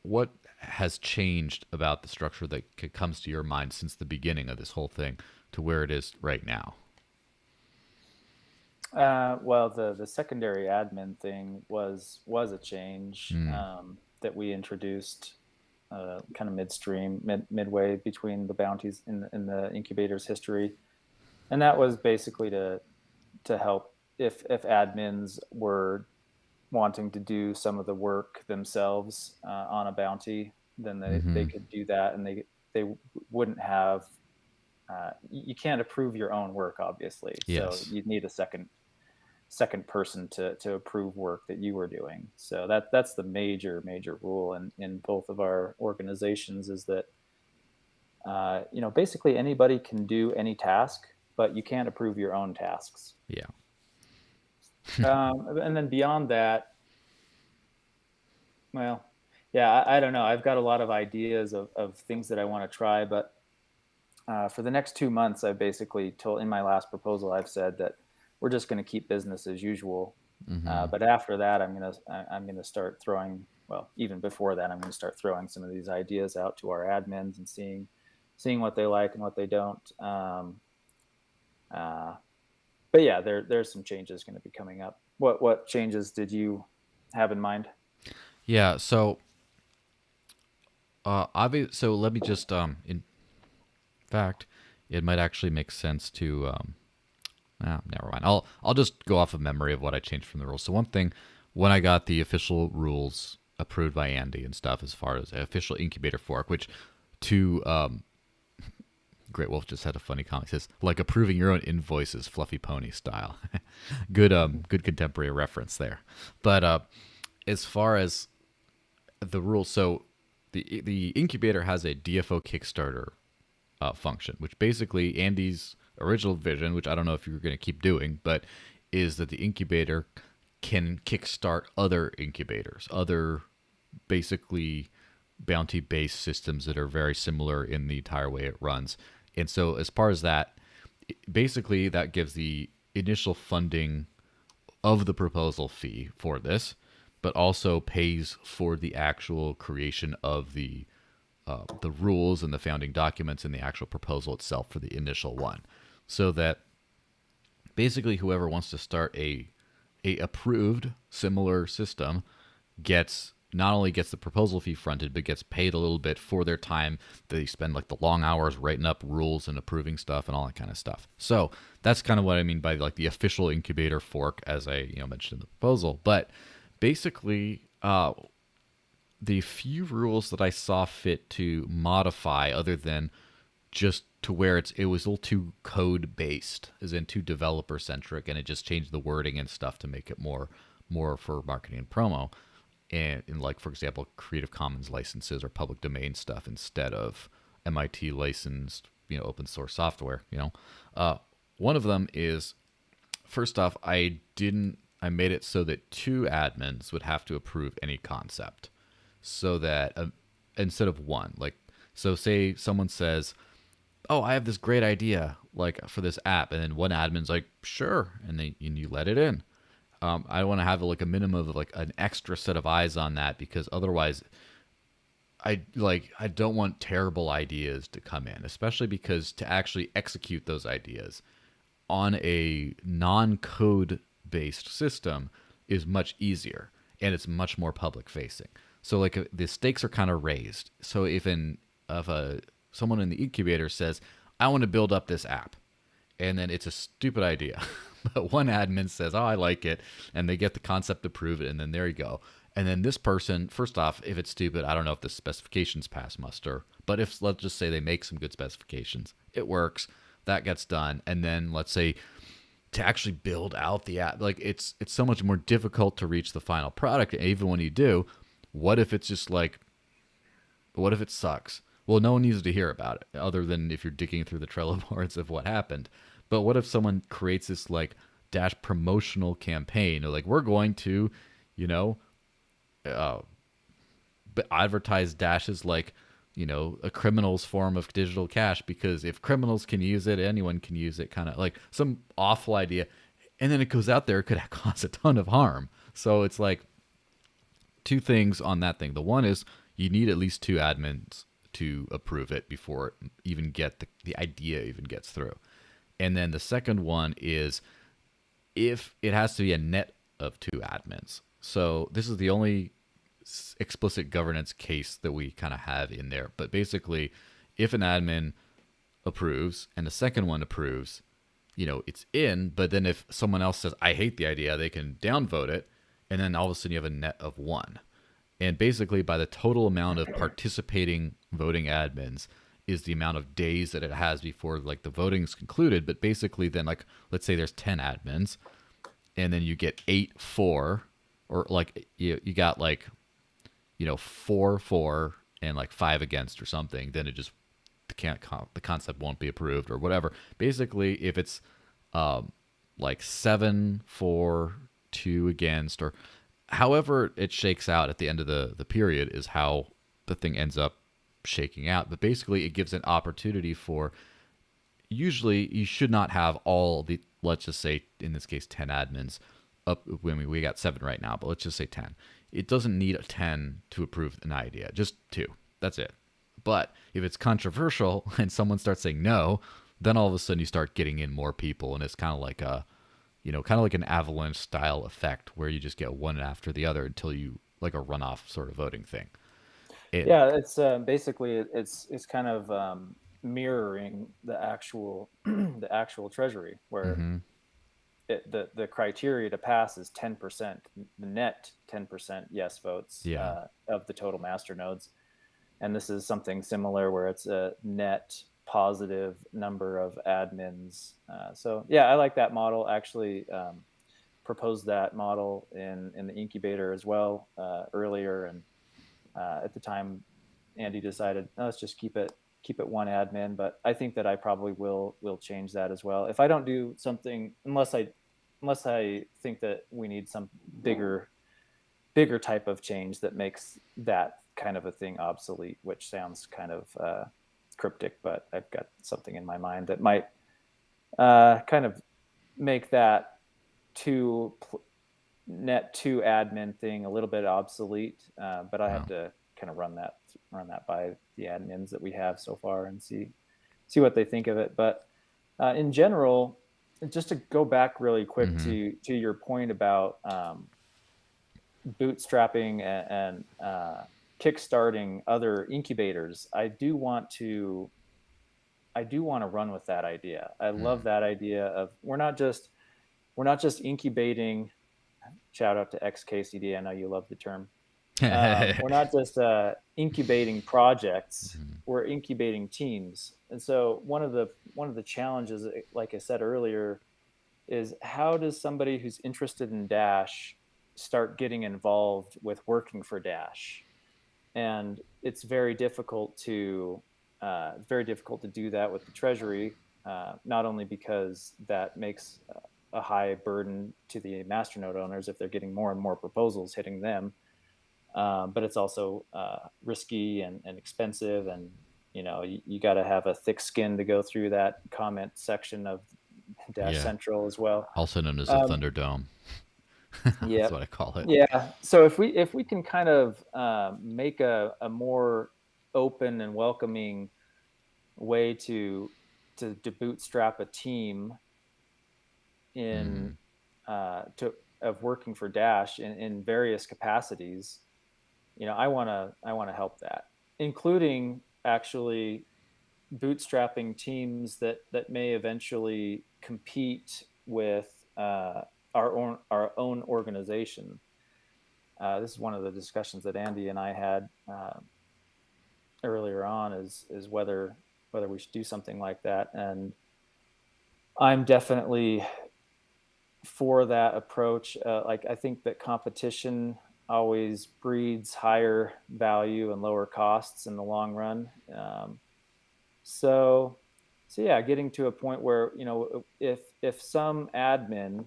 what has changed about the structure that comes to your mind since the beginning of this whole thing to where it is right now? Well, the secondary admin thing was a change Mm. that we introduced kind of midway between the bounties in the incubator's history, and that was basically to help if admins were wanting to do some of the work themselves on a bounty, then they Mm-hmm. could do that, and they wouldn't have. You can't approve your own work, obviously, so Yes. you'd need a second person to approve work that you were doing. So that's the major rule in both of our organizations is that basically anybody can do any task, but you can't approve your own tasks. Yeah. And then beyond that, well, yeah, I don't know. I've got a lot of ideas of things that I want to try, but for the next 2 months, I basically told in my last proposal, I've said that we're just going to keep business as usual. Mm-hmm. But after that, I'm gonna start throwing. Well, even before that, I'm going to start throwing some of these ideas out to our admins and seeing what they like and what they don't. Uh, but yeah, there's some changes going to be coming up. What changes did you have in mind? Yeah. So so let me just in fact, it might actually make sense to never mind. I'll just go off of memory of what I changed from the rules. So one thing, when I got the official rules approved by Andy and stuff, as far as the official incubator fork, which to Great Wolf just had a funny comment. It says like approving your own invoices, Fluffy Pony style. Good contemporary reference there. But as far as the rules, so the incubator has a DFO Kickstarter function, which basically Andy's original vision, which I don't know if you're going to keep doing, but is that the incubator can kickstart other incubators, other basically bounty based systems that are very similar in the entire way it runs. And so, as far as that, basically, that gives the initial funding of the proposal fee for this, but also pays for the actual creation of the rules and the founding documents and the actual proposal itself for the initial one, so that basically whoever wants to start a approved similar system gets not only gets the proposal fee fronted, but gets paid a little bit for their time. They spend like the long hours writing up rules and approving stuff and all that kind of stuff. So that's kind of what I mean by like the official incubator fork, as I mentioned in the proposal. But basically, the few rules that I saw fit to modify, other than just to where it was a little too code based, as in too developer centric, and it just changed the wording and stuff to make it more for marketing and promo, and in like, for example, Creative Commons licenses or public domain stuff instead of MIT licensed open source software. One of them is, first off, I made it so that two admins would have to approve any concept, so that instead of one, like, so say someone says, oh, I have this great idea like for this app, and then one admin's like, sure, and you let it in. I want to have like a minimum of like an extra set of eyes on that, because otherwise I don't want terrible ideas to come in, especially because to actually execute those ideas on a non-code based system is much easier, and it's much more public facing. So like the stakes are kind of raised. So if someone in the incubator says, I want to build up this app, and then it's a stupid idea, but one admin says, oh, I like it, and they get the concept approved, and then there you go. And then this person, first off, if it's stupid, I don't know if the specifications pass muster, but if, let's just say they make some good specifications, it works, that gets done. And then let's say to actually build out the app, like it's so much more difficult to reach the final product. And even when you do, what if it's just like, what if it sucks? Well, no one needs to hear about it, other than if you're digging through the Trello boards of what happened. But what if someone creates this like Dash promotional campaign, or like, we're going to, you know, advertise Dash as like, a criminal's form of digital cash, because if criminals can use it, anyone can use it, kind of like some awful idea. And then it goes out there, it could cause a ton of harm. So it's like two things on that thing. The one is you need at least two admins to approve it before it even the idea even gets through. And then the second one is if it has to be a net of two admins. So this is the only explicit governance case that we kind of have in there. But basically, if an admin approves and the second one approves, it's in. But then if someone else says, I hate the idea, they can downvote it. And then all of a sudden you have a net of one. And basically, by the total amount of participating voting admins is the amount of days that it has before like the voting is concluded. But basically, then like let's say there's 10 admins, and then you get 8-4, or like you got like 4-4 and like 5 against or something. Then it just the concept won't be approved or whatever. Basically, if it's like 7-4, 2 against, or however it shakes out at the end of the period is how the thing ends up shaking out. But basically, it gives an opportunity for, usually you should not have all the, let's just say in this case 10 admins up. We got 7 right now, but let's just say 10. It doesn't need a 10 to approve an idea, just 2. That's it. But if it's controversial and someone starts saying no, then all of a sudden you start getting in more people, and it's kind of like an avalanche style effect where you just get one after the other until you like a runoff sort of voting thing. Yeah, it's basically it's kind of mirroring the actual the actual treasury, where Mm-hmm. the criteria to pass is 10%, the net 10% yes votes Yeah. of the total master nodes. And this is something similar where it's a net positive number of admins. So yeah, I like that model. Actually, proposed that model in the incubator as well earlier, and at the time, Andy decided, no, let's just keep it one admin. But I think that I probably will change that as well if I don't do something, unless I think that we need some bigger type of change that makes that kind of a thing obsolete, which sounds kind of cryptic, but I've got something in my mind that might kind of make that net 2 admin thing a little bit obsolete. But I have to kind of run that by the admins that we have so far and see what they think of it. But in general, just to go back really quick Mm-hmm. to your point about bootstrapping and kickstarting other incubators, I do want to run with that idea. I love that idea of we're not just incubating. Shout out to XKCD. I know you love the term. We're not just incubating projects. We're incubating teams. And so one of the challenges, like I said earlier, is how does somebody who's interested in Dash start getting involved with working for Dash? And it's very difficult to do that with the treasury, not only because that makes a high burden to the masternode owners if they're getting more and more proposals hitting them, but it's also risky and expensive, and you got to have a thick skin to go through that comment section of Dash Yeah. Central as well. Also known as the Thunderdome. Yeah, That's what I call it. yeah. So if we can kind of make a more open and welcoming way to bootstrap a team in of working for Dash in various capacities, I want to help that, including actually bootstrapping teams that may eventually compete with our own organization. This is one of the discussions that Andy and I had earlier on, is whether we should do something like that, and I'm definitely for that approach. Like, I think that competition always breeds higher value and lower costs in the long run. So yeah, getting to a point where if some admin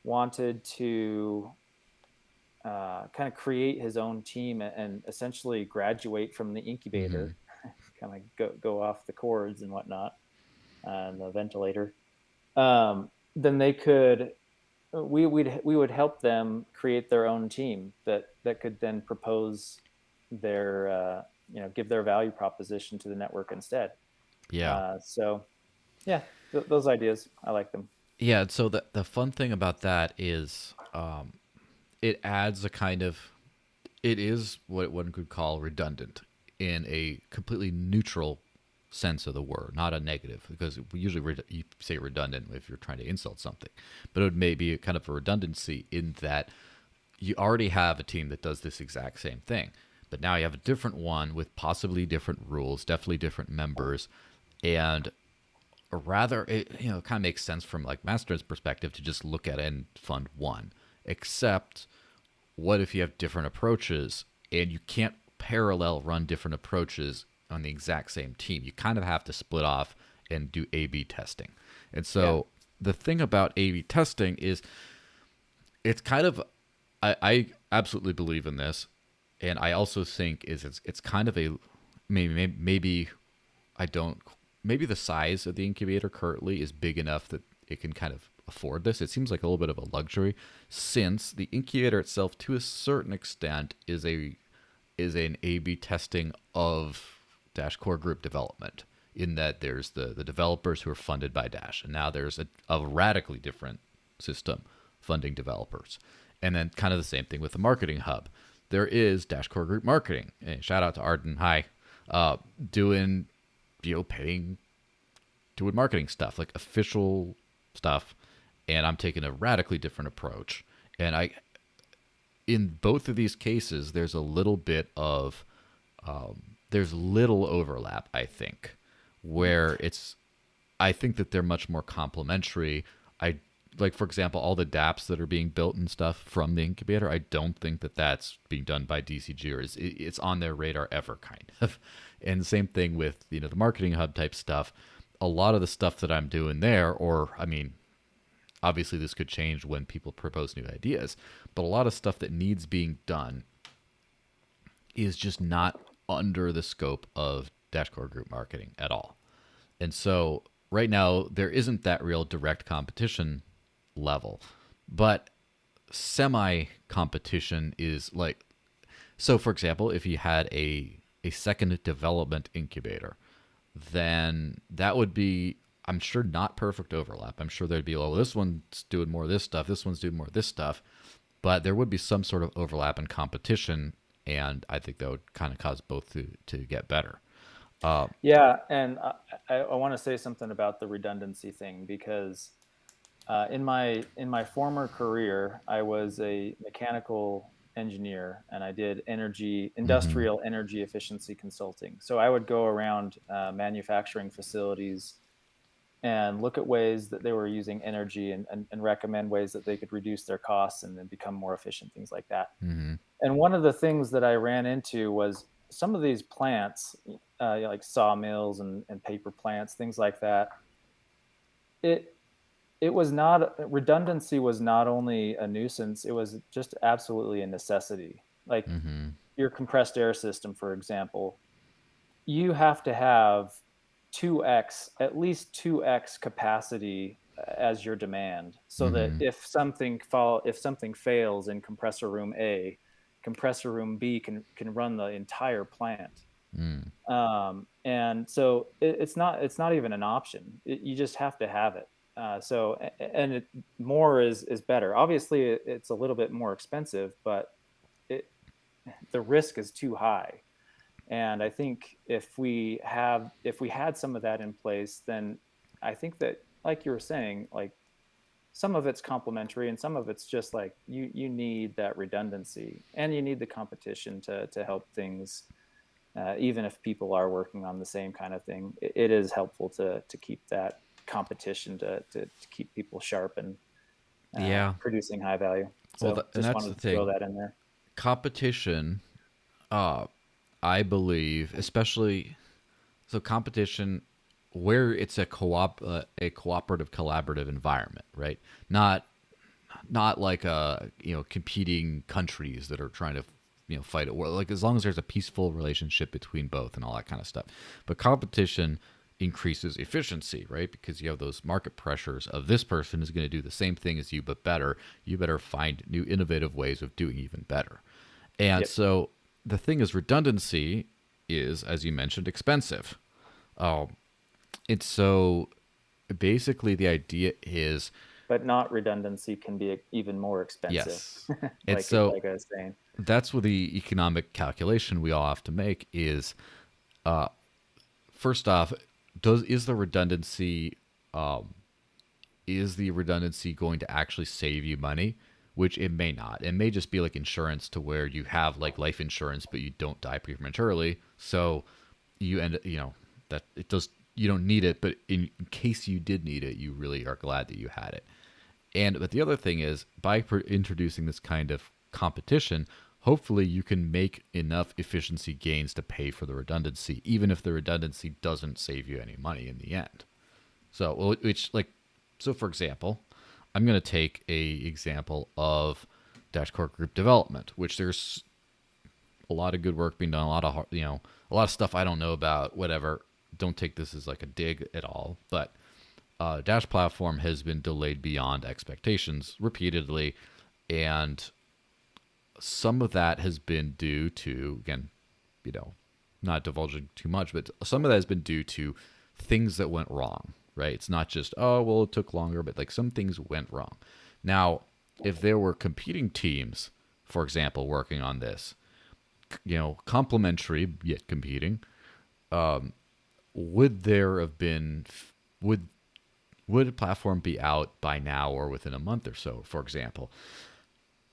wanted to kind of create his own team and essentially graduate from the Mm-hmm. incubator, kind of go off the cords and whatnot, and the ventilator. Then they could we would help them create their own team that could then propose their give their value proposition to the network instead. Yeah. So yeah, those ideas, I like them. Yeah. And so the fun thing about that is it adds a kind of, it is what one could call redundant in a completely neutral sense of the word, not a negative, because we usually you say redundant if you're trying to insult something, but it would maybe a kind of a redundancy in that you already have a team that does this exact same thing, but now you have a different one with possibly different rules, definitely different members, and rather it kind of makes sense from like Mastodon's perspective to just look at it and fund one. Except, what if you have different approaches and you can't parallel run different approaches on the exact same team? You kind of have to split off and do A/B testing. And Yeah, so the thing about A/B testing is it's kind of, I absolutely believe in this, and I also think is it's kind of a maybe I don't, maybe the size of the incubator currently is big enough that it can kind of afford this. It seems like a little bit of a luxury, since the incubator itself to a certain extent is an A/B testing of Dash core group development, in that there's the developers who are funded by Dash, and now there's a radically different system funding developers. And then kind of the same thing with the marketing hub. There is Dash core group marketing. And shout out to Arden, hi, doing paying, doing marketing stuff, like official stuff, and I'm taking a radically different approach. And in both of these cases, there's a little bit of there's little overlap, I think, where I think that they're much more complementary. I like, for example, all the dApps that are being built and stuff from the incubator. I don't think that that's being done by DCG, or it's on their radar ever, kind of. And the same thing with the marketing hub type stuff. A lot of the stuff that I'm doing there, or I mean, obviously this could change when people propose new ideas, but a lot of stuff that needs being done is just not under the scope of Dashcore group marketing at all. And so right now there isn't that real direct competition level, but semi competition is like, so for example, if you had a second development incubator, then that would be, I'm sure, not perfect overlap. I'm sure there'd be, oh, this one's doing more of this stuff, this one's doing more of this stuff, but there would be some sort of overlap and competition, and I think that would kind of cause both to get better. yeah, and I want to say something about the redundancy thing, because in my former career, I was a mechanical engineer, and I did Mm-hmm. industrial energy efficiency consulting. So I would go around manufacturing facilities and look at ways that they were using energy, and recommend ways that they could reduce their costs and then become more efficient, things like that. Mm-hmm. And one of the things that I ran into was some of these plants, like sawmills and paper plants, things like that. It it was not, redundancy was not only a nuisance, it was just absolutely a necessity. Like Mm-hmm. your compressed air system, for example, you have to have 2x, at least 2x capacity as your demand, so that Mm-hmm. if something fails in compressor room A, compressor room B can run the entire plant. Mm. And so it's not even an option. You just have to have it. More is better. Obviously, it's a little bit more expensive, but it, the risk is too high. And I think if we had some of that in place, then I think that, like you were saying, like some of it's complementary and some of it's just like you need that redundancy, and you need the competition to help things. Even if people are working on the same kind of thing, it is helpful to keep that competition to keep people sharp and Yeah. producing high value. Well, So and just that's the wanted to throw thing. that in there. Competition, uh, I believe, especially so competition where it's a cooperative collaborative environment, right? Not not like competing countries that are trying to fight at war. Like as long as there's a peaceful relationship between both and all that kind of stuff. But competition increases efficiency, right? Because you have those market pressures of this person is going to do the same thing as you but better. You better find new innovative ways of doing even better. And Yep. so the thing is, redundancy is, as you mentioned, expensive. And so basically the idea is, But not redundancy can be even more expensive. yes. And so Like I was saying. that's what the economic calculation we all have to make is, first off, is the redundancy going to actually save you money? Which it may not. It may just be like insurance, to where you have like life insurance, but you don't die prematurely. So you end, that it does. You don't need it, but in case you did need it, you really are glad that you had it. But the other thing is, by introducing this kind of competition, hopefully you can make enough efficiency gains to pay for the redundancy, even if the redundancy doesn't save you any money in the end. So, for example, I'm going to take a example of Dash Core Group development, which there's a lot of good work being done, a lot of stuff I don't know about, whatever. Don't take this as like a dig at all, but Dash platform has been delayed beyond expectations repeatedly, and some of that has been due to, again, not divulging too much, but some of that has been due to things that went wrong, right? It's not just, oh, well, it took longer, but like some things went wrong. Now, if there were competing teams, for example, working on this, complementary yet competing, would there have been, would a platform be out by now or within a month or so, for example?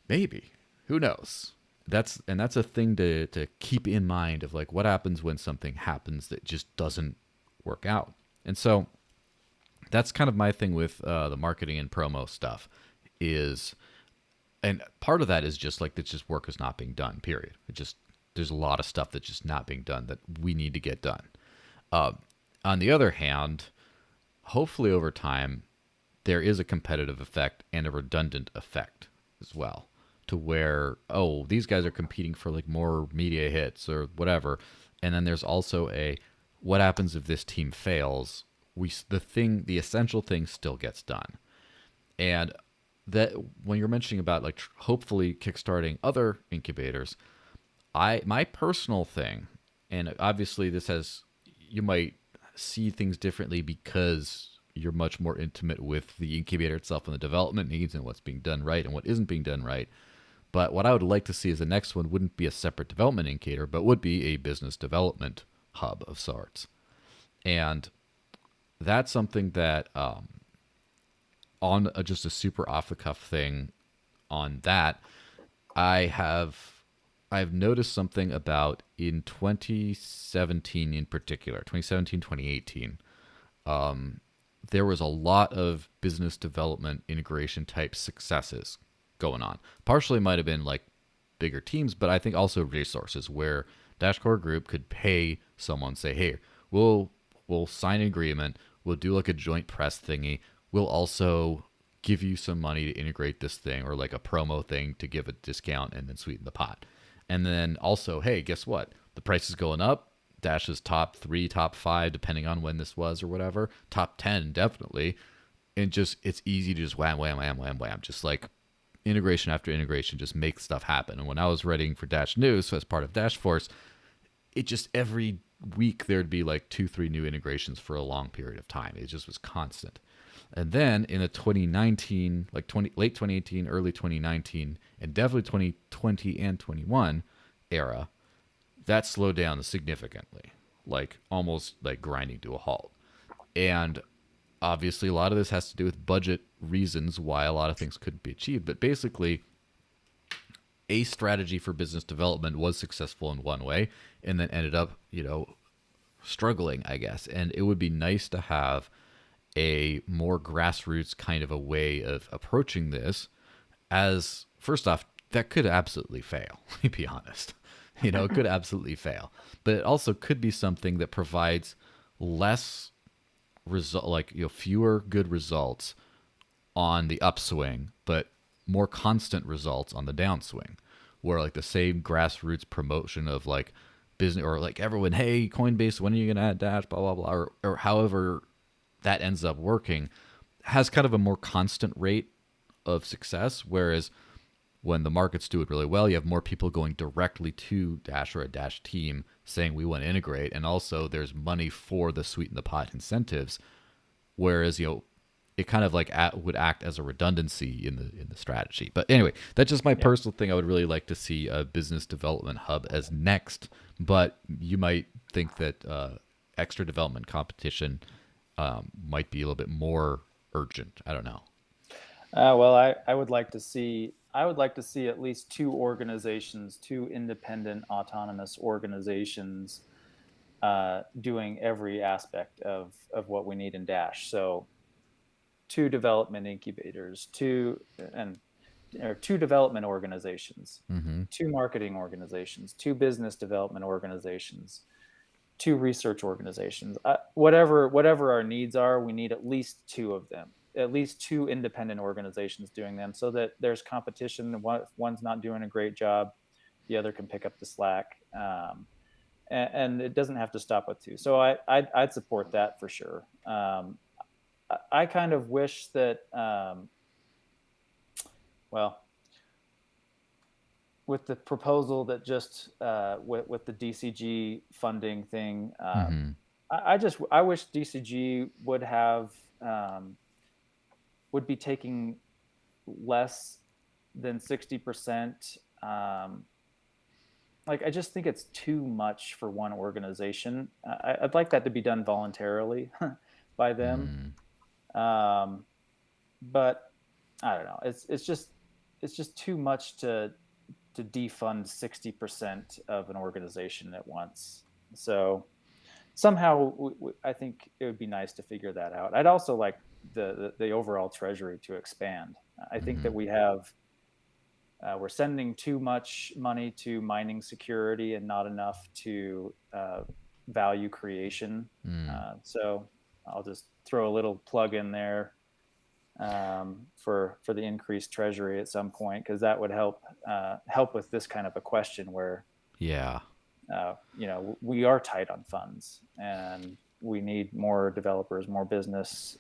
Maybe. Who knows? That's a thing to keep in mind, of like what happens when something happens that just doesn't work out. And so that's kind of my thing with the marketing and promo stuff is, and part of that is just like, that just work is not being done, period. There's a lot of stuff that's just not being done that we need to get done. On the other hand, hopefully over time, there is a competitive effect and a redundant effect as well, to where, oh, these guys are competing for like more media hits or whatever. And then there's also what happens if this team fails? The essential thing still gets done. And that, when you're mentioning about like hopefully kickstarting other incubators, my personal thing, and obviously you might see things differently because you're much more intimate with the incubator itself and the development needs and what's being done right and what isn't being done right. But what I would like to see is the next one wouldn't be a separate development incubator, but would be a business development hub of sorts. And that's something that, on just a super off the cuff thing on that, I've noticed something about in 2017 in particular, 2017, 2018, there was a lot of business development integration type successes going on. Partially might have been like bigger teams, but I think also resources where Dash Core Group could pay someone, say, hey, we'll sign an agreement, we'll do like a joint press thingy, we'll also give you some money to integrate this thing, or like a promo thing to give a discount and then sweeten the pot. And then also, hey, guess what? The price is going up. Dash's top 3, top 5, depending on when this was or whatever, top 10 definitely. And just, it's easy to just wham, wham, wham, wham, wham. Just like integration after integration, just make stuff happen. And when I was writing for Dash News, so as part of Dash Force, it just every week there'd be like 2-3 new integrations for a long period of time. It just was constant. And then in the 2019, late 2018, early 2019, and definitely 2020 and 21 era, that slowed down significantly, like almost like grinding to a halt. And obviously a lot of this has to do with budget reasons why a lot of things couldn't be achieved. But basically, a strategy for business development was successful in one way and then ended up, struggling, I guess. And it would be nice to have a more grassroots kind of a way of approaching this, as first off, that could absolutely fail, to be honest. It could absolutely fail. But it also could be something that provides less fewer good results on the upswing, but more constant results on the downswing, where like the same grassroots promotion of like business or like everyone, hey, Coinbase, when are you gonna add Dash, blah blah blah, or however that ends up working, has kind of a more constant rate of success. Whereas when the markets do it really well, you have more people going directly to Dash or a Dash team saying we want to integrate, and also there's money for the sweeten the pot incentives. Whereas it kind of like would act as a redundancy in the strategy. But anyway, that's just my Yeah. personal thing. I would really like to see a business development hub as next, but you might think that extra development competition might be a little bit more urgent. I don't know. Well, I would like to see at least two organizations, two independent, autonomous organizations, doing every aspect of what we need in Dash. So, two development incubators, two development organizations, Mm-hmm. two marketing organizations, two business development organizations, two research organizations. Whatever our needs are, we need at least two of them, at least two independent organizations doing them, so that there's competition. One's not doing a great job, the other can pick up the slack, and it doesn't have to stop with two. So I'd support that for sure. I kind of wish that, well, with the proposal that just with the DCG funding thing, Mm-hmm. I wish DCG would be taking less than 60%. Like, I just think it's too much for one organization. I'd like that to be done voluntarily by them. Mm. Um, but I don't know. It's just too much to defund 60% of an organization at once. So somehow I think it would be nice to figure that out. I'd also like the overall treasury to expand. I think that Mm-hmm. we're sending too much money to mining security and not enough to value creation. Mm. So I'll just throw a little plug in there, for the increased treasury at some point, because that would help with this kind of a question where, Yeah. we are tight on funds and we need more developers, more business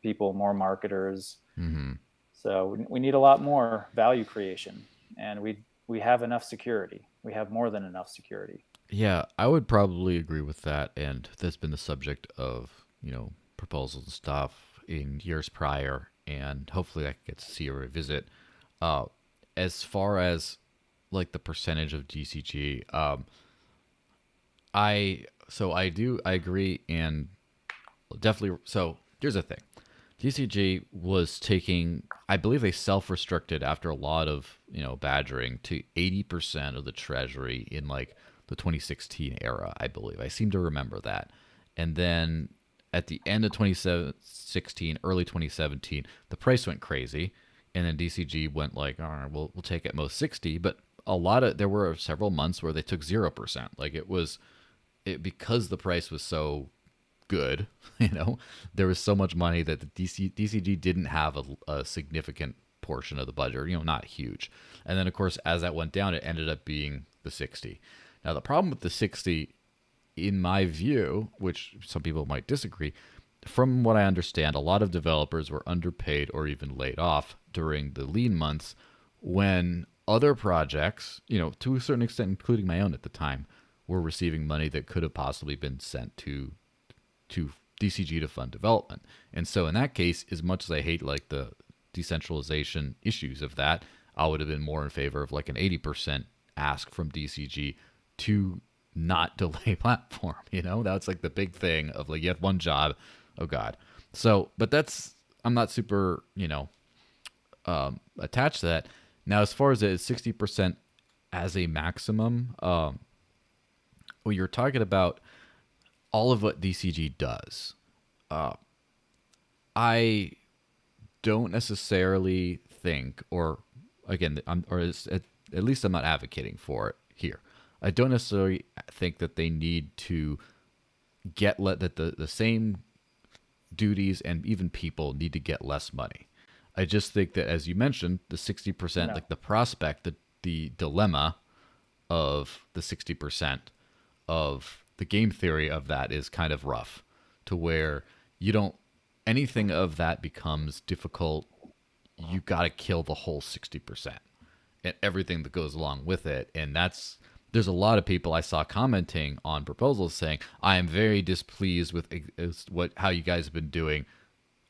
people, more marketers. Mm-hmm. So we need a lot more value creation, and we have enough security. We have more than enough security. Yeah, I would probably agree with that, and that's been the subject of proposals and stuff in years prior, and hopefully I get to see a revisit. Uh, as far as like the percentage of DCG, I agree, and definitely. So here's the thing: DCG was taking, I believe they self-restricted after a lot of badgering to 80% of the treasury in like the 2016 era. I believe I seem to remember that, and then at the end of 2016, early 2017, the price went crazy, and then DCG went like, all right, we'll take at most 60, but there were several months where they took 0%. Like because the price was so good, there was so much money that the DCG didn't have a significant portion of the budget, or, not huge. And then, of course, as that went down, it ended up being the 60. Now, the problem with the 60, in my view, which some people might disagree, from what I understand, a lot of developers were underpaid or even laid off during the lean months when other projects, to a certain extent, including my own at the time, were receiving money that could have possibly been sent to DCG to fund development. And so in that case, as much as I hate like the decentralization issues of that, I would have been more in favor of like an 80% ask from DCG to not delay platform. That's like the big thing of like, you have one job. Oh God. So, but I'm not super, attached to that. Now, as far as the 60% as a maximum, well, you're talking about all of what DCG does. I don't necessarily think, or again, at least I'm not advocating for it here. I don't necessarily think that they need to that the same duties and even people need to get less money. I just think that, as you mentioned, the 60%, No. like the prospect, the dilemma of the 60% of the game theory of that is kind of rough, to where you don't, anything of that becomes difficult. You got to kill the whole 60% and everything that goes along with it. And there's a lot of people I saw commenting on proposals saying, I am very displeased with how you guys have been doing.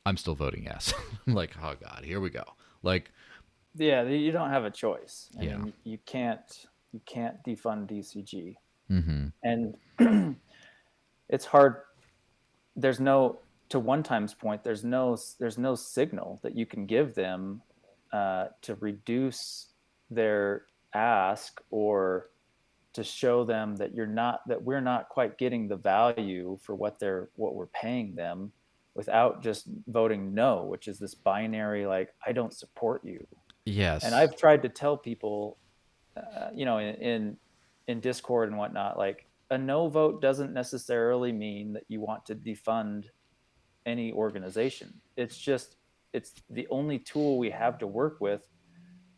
I'm still voting yes. I'm like, oh God, here we go. Like, Yeah, you don't have a choice. I yeah. mean, you can't defund DCG, Mm-hmm. and it's hard. There's no, to One Time's point. There's no signal that you can give them to reduce their ask, or to show them that we're not quite getting the value for what we're paying them, without just voting no, which is this binary, like, I don't support you. And Yes. I've tried to tell people, in Discord and whatnot, like, a no vote doesn't necessarily mean that you want to defund any organization. It's the only tool we have to work with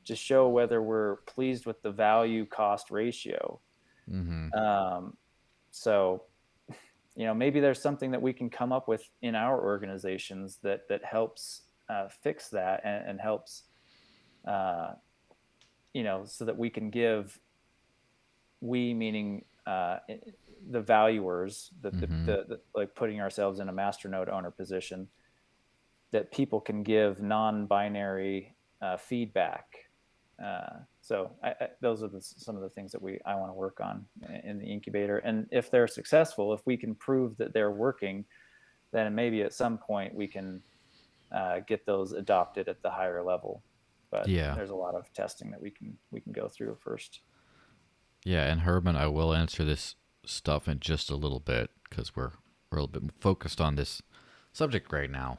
to show whether we're pleased with the value cost ratio. Mm-hmm. Um, so, maybe there's something that we can come up with in our organizations that helps fix that, and helps, uh, so that we can give, we meaning the valuers, Mm-hmm. like, putting ourselves in a masternode owner position, that people can give non-binary feedback. So those are some of the things that I want to work on in the incubator. And if they're successful, if we can prove that they're working, then maybe at some point we can get those adopted at the higher level. But Yeah. there's a lot of testing that we can go through first. Yeah. And Herman, I will answer this stuff in just a little bit because we're a little bit focused on this subject right now.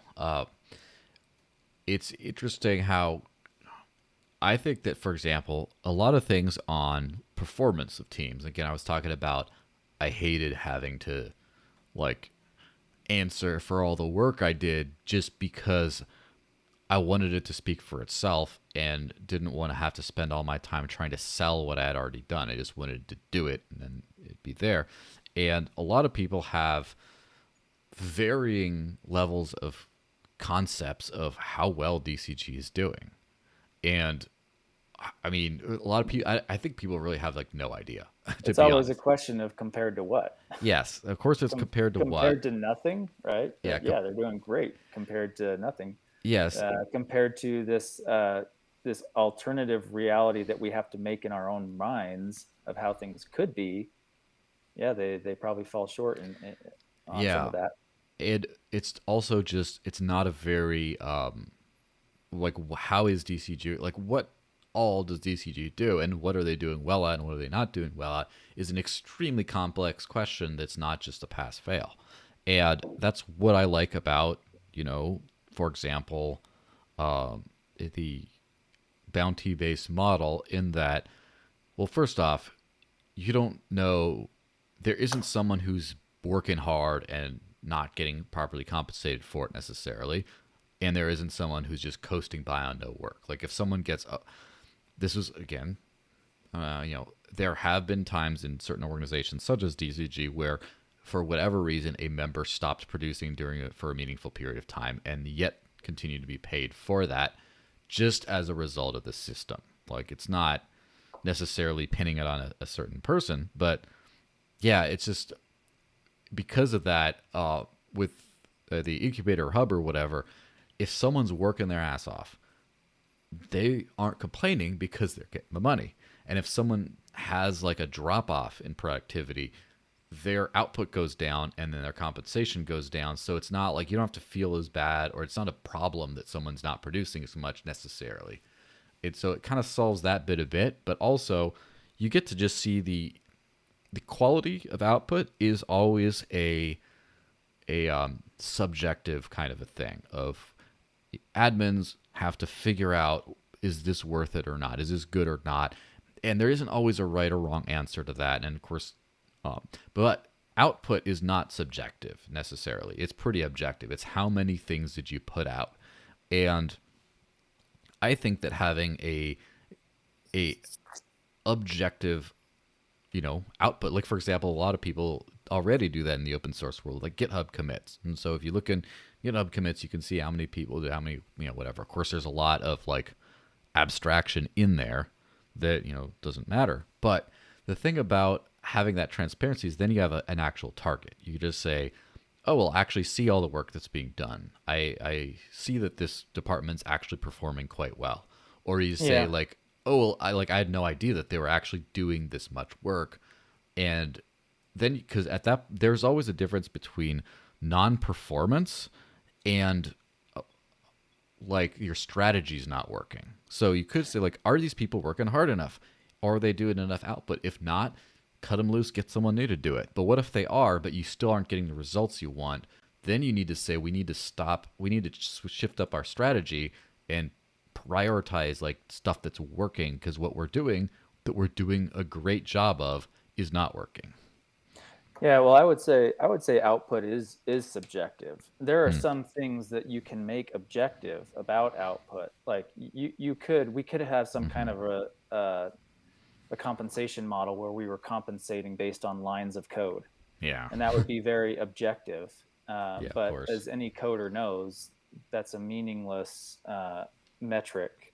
It's interesting how I think that, for example, a lot of things on performance of teams. Again, I was talking about I hated having to like answer for all the work I did just because I wanted it to speak for itself and didn't want to have to spend all my time trying to sell what I had already done. I just wanted to do it and then it'd be there. And a lot of people have varying levels of concepts of how well DCG is doing. And I mean, a lot of people, I think people really have like no idea, to It's be always a honest. question of compared to what. Yes, of course, it's compared to what? Compared to nothing, right? Yeah, Yeah, they're doing great compared to nothing. yes, Compared to this alternative reality that we have to make in our own minds of how things could be. Yeah, they probably fall short on some yeah. of that. It's also just it's not a very like how is DCG like what all does DCG do and what are they doing well at and what are they not doing well at is an extremely complex question that's not just a pass fail. And that's what I like about, for example, the bounty based model in that, well, first off, you don't know, there isn't someone who's working hard and not getting properly compensated for it necessarily. And there isn't someone who's just coasting by on no work. Like if someone gets, this was again, there have been times in certain organizations such as DCG where, for whatever reason, a member stopped producing for a meaningful period of time and yet continued to be paid for that, just as a result of the system. Like it's not necessarily pinning it on a certain person, but yeah, it's just because of that. With the incubator hub or whatever, if someone's working their ass off, they aren't complaining because they're getting the money. And if someone has like a drop off in productivity, their output goes down and then their compensation goes down. So it's not like you don't have to feel as bad, or it's not a problem that someone's not producing as much necessarily. So it kind of solves that bit a bit, but also you get to just see the quality of output is always a subjective kind of a thing of admins have to figure out, is this worth it or not? Is this good or not? And there isn't always a right or wrong answer to that. And of course, but output is not subjective necessarily. It's pretty objective. It's how many things did you put out? And I think that having a objective, output, like for example, a lot of people already do that in the open source world, like GitHub commits. And so if you look in GitHub commits, you can see how many people do how many, whatever. Of course, there's a lot of like abstraction in there that doesn't matter. But the thing about having that transparency is then you have an actual target. You just say, oh, well, actually see all the work that's being done. I see that this department's actually performing quite well. Or you say Yeah. like, oh, well, I had no idea that they were actually doing this much work. And then because at that there's always a difference between non-performance and like your strategy's not working. So you could say like, are these people working hard enough? Are they doing enough output? If not, cut them loose, get someone new to do it. But what if they are, but you still aren't getting the results you want? Then you need to say we need to stop. We need to shift up our strategy and prioritize like stuff that's working, because what we're doing that we're doing a great job of is not working. Yeah, well, I would say output is subjective. There are Hmm. some things that you can make objective about output. Like we could have some kind Mm-hmm. of a compensation model where we were compensating based on lines of code, Yeah. and that would be very objective. Yeah, of But course. as any coder knows, that's a meaningless metric.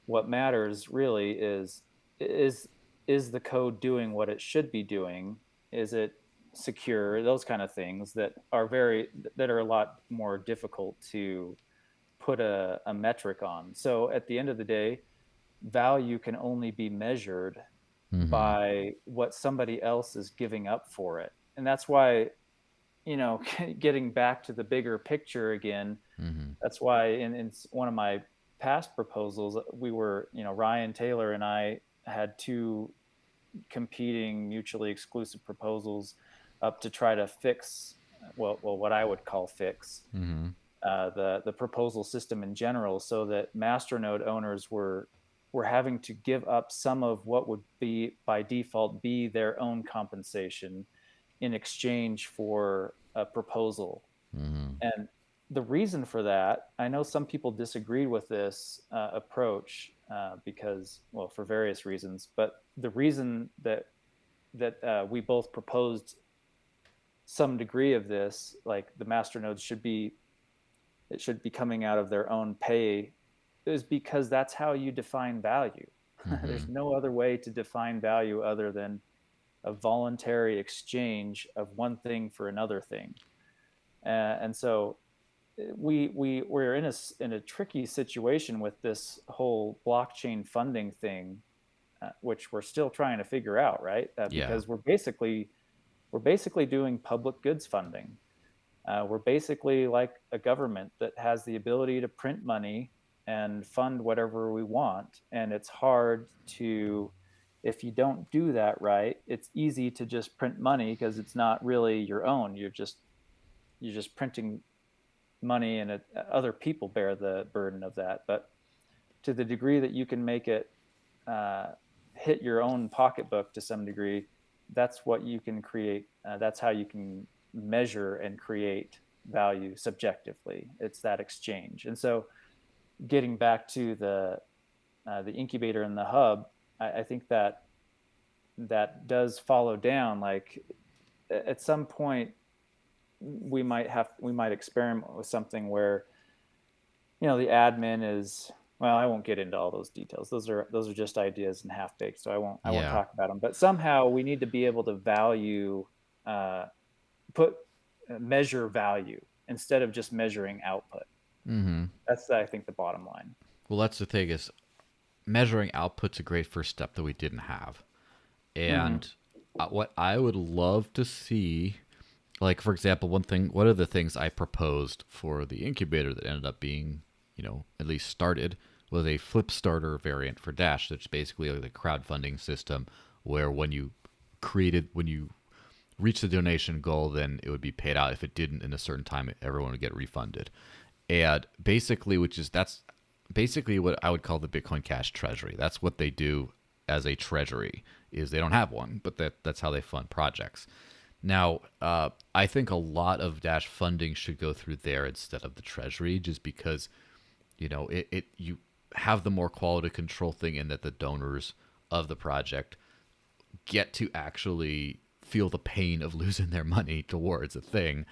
What matters really is is the code doing what it should be doing? Is it secure? Those kind of things that are a lot more difficult to put a metric on. So at the end of the day, value can only be measured Mm-hmm. by what somebody else is giving up for it. And that's why, getting back to the bigger picture again, Mm-hmm. that's why in one of my past proposals, Ryan Taylor and I had two competing, mutually exclusive proposals up to try to fix, what I would call fix Mm-hmm. the proposal system in general, so that masternode owners were having to give up some of what would be by default be their own compensation in exchange for a proposal. Mm-hmm. And the reason for that, I know some people disagreed with this approach because, well, for various reasons. But the reason that we both proposed some degree of this, like the masternodes should be coming out of their own pay, is because that's how you define value. Mm-hmm. There's no other way to define value other than a voluntary exchange of one thing for another thing. And so we're in a tricky situation with this whole blockchain funding thing, which we're still trying to figure out, right? Yeah. Because we're basically doing public goods funding. We're basically like a government that has the ability to print money and fund whatever we want, and it's hard to, if you don't do that right, it's easy to just print money because it's not really your own. You're just printing money, and other people bear the burden of that. But to the degree that you can make it uh, hit your own pocketbook to some degree, that's what you can create. That's how you can measure and create value subjectively. It's that exchange. And so, getting back to the incubator and the hub, I think that does follow down. Like at some point, we might experiment with something where the admin is, well, I won't get into all those details. Those are just ideas and half baked, so I won't Yeah. talk about them. But somehow we need to be able to value, uh, put measure value instead of just measuring output. Mm-hmm. That's, I think, the bottom line. Well, that's the thing is measuring output's a great first step that we didn't have. Hmm. And what I would love to see, like for example, one of the things I proposed for the incubator that ended up being, at least started, was a flip starter variant for Dash. That's basically like a crowdfunding system where when you reach the donation goal, then it would be paid out. If it didn't in a certain time, everyone would get refunded. And basically, that's basically what I would call the Bitcoin Cash treasury. That's what they do as a treasury. Is they don't have one, but that's how they fund projects. Now, I think a lot of Dash funding should go through there instead of the treasury, just because, it you have the more quality control thing, in that the donors of the project get to actually feel the pain of losing their money towards a thing,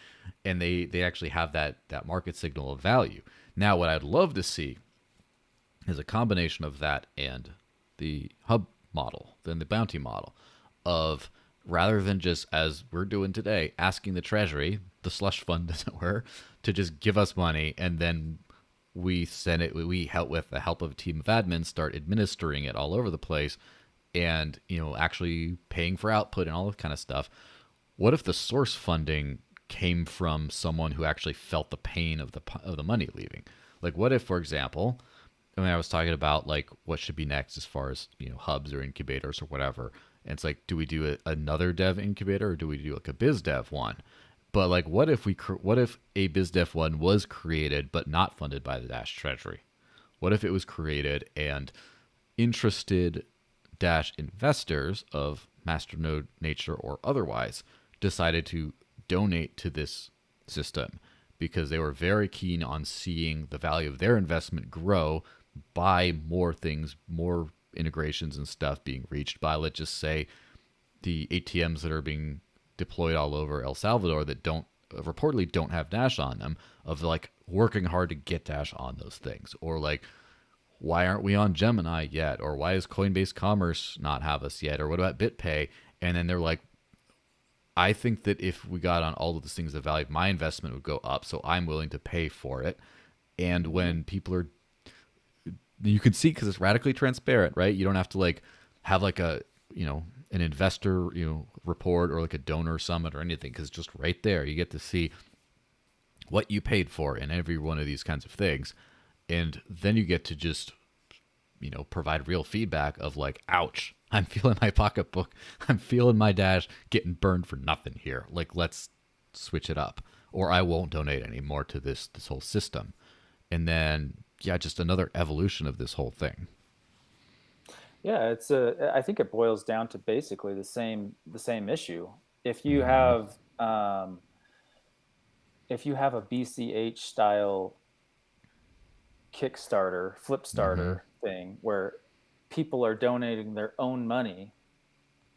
and they actually have that market signal of value. Now, what I'd love to see is a combination of that and the hub model, then the bounty model, of rather than just, as we're doing today, asking the treasury, the slush fund as it were, to just give us money, and then we help, with the help of a team of admins, start administering it all over the place, and actually paying for output and all that kind of stuff. What if the source funding came from someone who actually felt the pain of the money leaving? Like, what if, for example, I was talking about like what should be next as far as hubs or incubators or whatever, and it's like, do we do another dev incubator, or do we do like a biz dev one? But like, what if a biz dev one was created but not funded by the Dash Treasury? What if it was created and interested Dash investors of masternode nature or otherwise decided to donate to this system because they were very keen on seeing the value of their investment grow by more things, more integrations and stuff being reached by, let's just say, the ATMs that are being deployed all over El Salvador that reportedly don't have Dash on them, of like working hard to get Dash on those things, or like, why aren't we on Gemini yet? Or why does Coinbase Commerce not have us yet? Or what about BitPay? And then they're like, I think that if we got on all of these things, the value of my investment would go up, so I'm willing to pay for it. And when people are, you can see, because it's radically transparent, right? You don't have to like have like a, an investor, report, or like a donor summit or anything, because it's just right there. You get to see what you paid for in every one of these kinds of things. And then you get to just, provide real feedback of like, ouch, I'm feeling my pocketbook. I'm feeling my Dash getting burned for nothing here. Like, let's switch it up, or I won't donate anymore to this whole system. And then, yeah, just another evolution of this whole thing. Yeah, I think it boils down to basically the same issue. If you have a BCH style Kickstarter, Flipstarter thing where people are donating their own money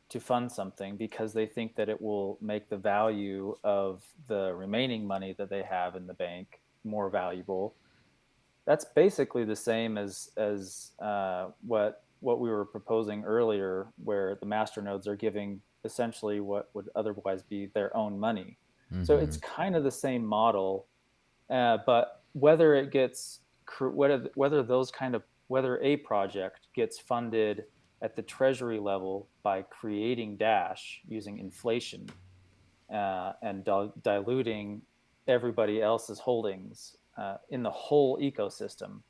to fund something because they think that it will make the value of the remaining money that they have in the bank more valuable. That's basically the same as what we were proposing earlier, where the masternodes are giving essentially what would otherwise be their own money. So it's kind of the same model, but whether it gets whether a project gets funded at the treasury level by creating Dash using inflation and diluting everybody else's holdings in the whole ecosystem,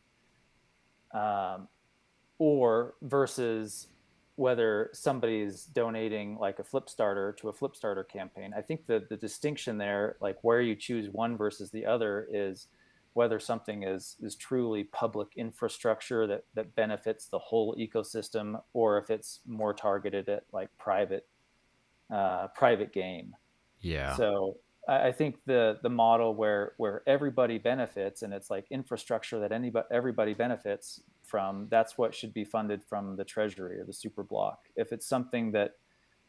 or versus whether somebody's donating like a Flipstarter to a Flipstarter campaign. I think the distinction there, like where you choose one versus the other, is whether something is truly public infrastructure that benefits the whole ecosystem, or if it's more targeted at like private game. Yeah. So I think the model where everybody benefits, and it's like infrastructure that everybody benefits from, that's what should be funded from the treasury or the super block. If it's something that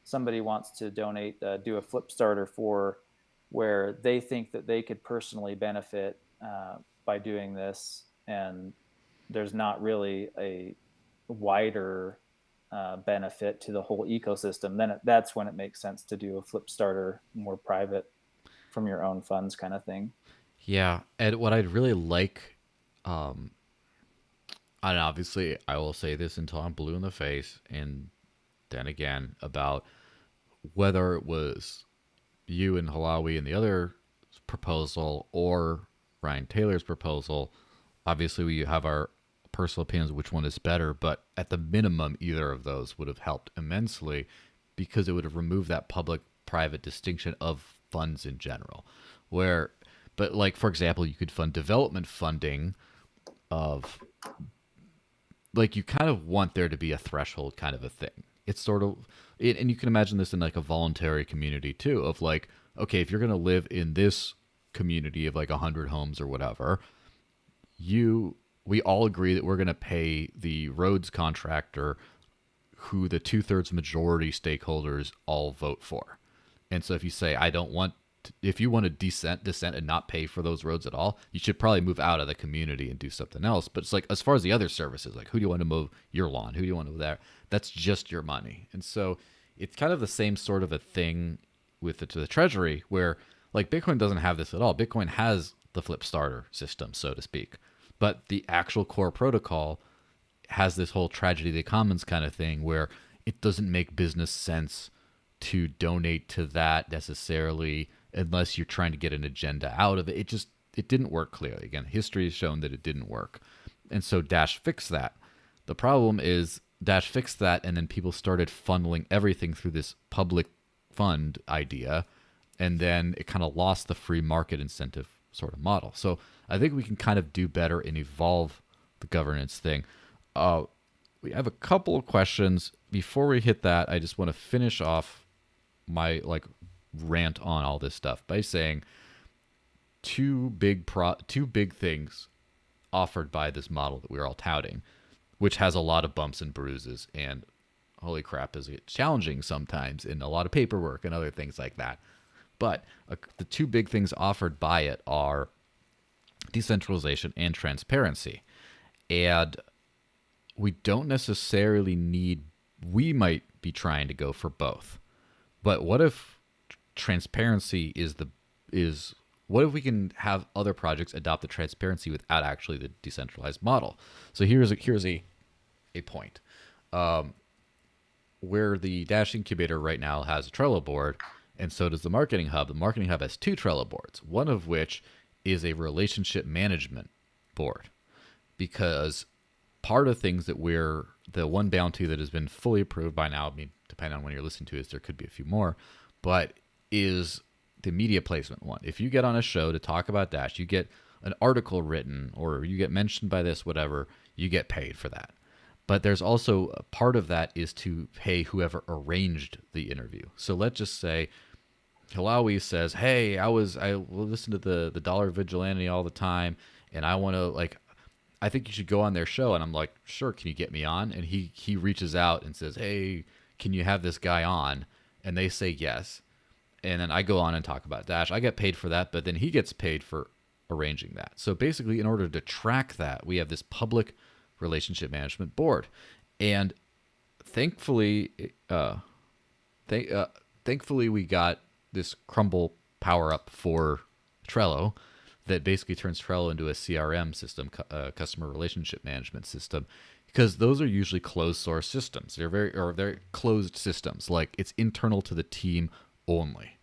somebody wants to donate, do a Flipstarter for, where they think that they could personally benefit by doing this, and there's not really a wider benefit to the whole ecosystem, then that's when it makes sense to do a Flipstarter, more private, from your own funds kind of thing. Yeah. And what I'd really like, and obviously I will say this until I'm blue in the face, and then again, about whether it was you and Halawi and the other proposal, or Ryan Taylor's proposal. Obviously, we have our personal opinions which one is better, but at the minimum, either of those would have helped immensely, because it would have removed that public-private distinction of funds in general. But like, for example, you could fund development funding of, like, you kind of want there to be a threshold kind of a thing. It's sort of, and you can imagine this in like a voluntary community too, of like, okay, if you're going to live in this community of like 100 homes or whatever, you we all agree that we're going to pay the roads contractor who the 2/3 majority stakeholders all vote for. And so if you say, I don't want, if you want to dissent and not pay for those roads at all, you should probably move out of the community and do something else. But it's like, as far as the other services, like who do you want to mow your lawn? Who do you want to mow there? That's just your money. And so it's kind of the same sort of a thing with the treasury where like Bitcoin doesn't have this at all. Bitcoin has the flip starter system, so to speak. But the actual core protocol has this whole tragedy of the commons kind of thing where it doesn't make business sense to donate to that necessarily unless you're trying to get an agenda out of it. It didn't work clearly. Again, history has shown that it didn't work. And so Dash fixed that. The problem is Dash fixed that and then people started funneling everything through this public fund idea, and then it kind of lost the free market incentive sort of model. So I think we can kind of do better and evolve the governance thing. We have a couple of questions. Before we hit that, I just want to finish off my like rant on all this stuff by saying two big things offered by this model that we're all touting, which has a lot of bumps and bruises, and holy crap, is it challenging sometimes in a lot of paperwork and other things like that. But the two big things offered by it are decentralization and transparency. And we don't necessarily need, we might be trying to go for both. But what if transparency what if we can have other projects adopt the transparency without actually the decentralized model? So here's a point. Where the Dash Incubator right now has a Trello board, and so does the Marketing Hub. The Marketing Hub has two Trello boards, one of which is a relationship management board, because part of things that the one bounty that has been fully approved by now, I mean, depending on when you're listening to it, there could be a few more, but is the media placement one. If you get on a show to talk about Dash, you get an article written or you get mentioned by this, whatever, you get paid for that. But there's also a part of that is to pay whoever arranged the interview. So let's just say Hilawi says, hey, I listen to the Dollar Vigilante all the time, and I want to, I think you should go on their show. And I'm like, sure, can you get me on? And he reaches out and says, hey, can you have this guy on? And they say yes. And then I go on and talk about Dash. I get paid for that, but then he gets paid for arranging that. So basically, in order to track that, we have this public relationship management board. And thankfully, thankfully we got this Crumble power up for Trello that basically turns Trello into a CRM system, customer relationship management system, because those are usually closed source systems. They're very closed systems. Like, it's internal to the team only.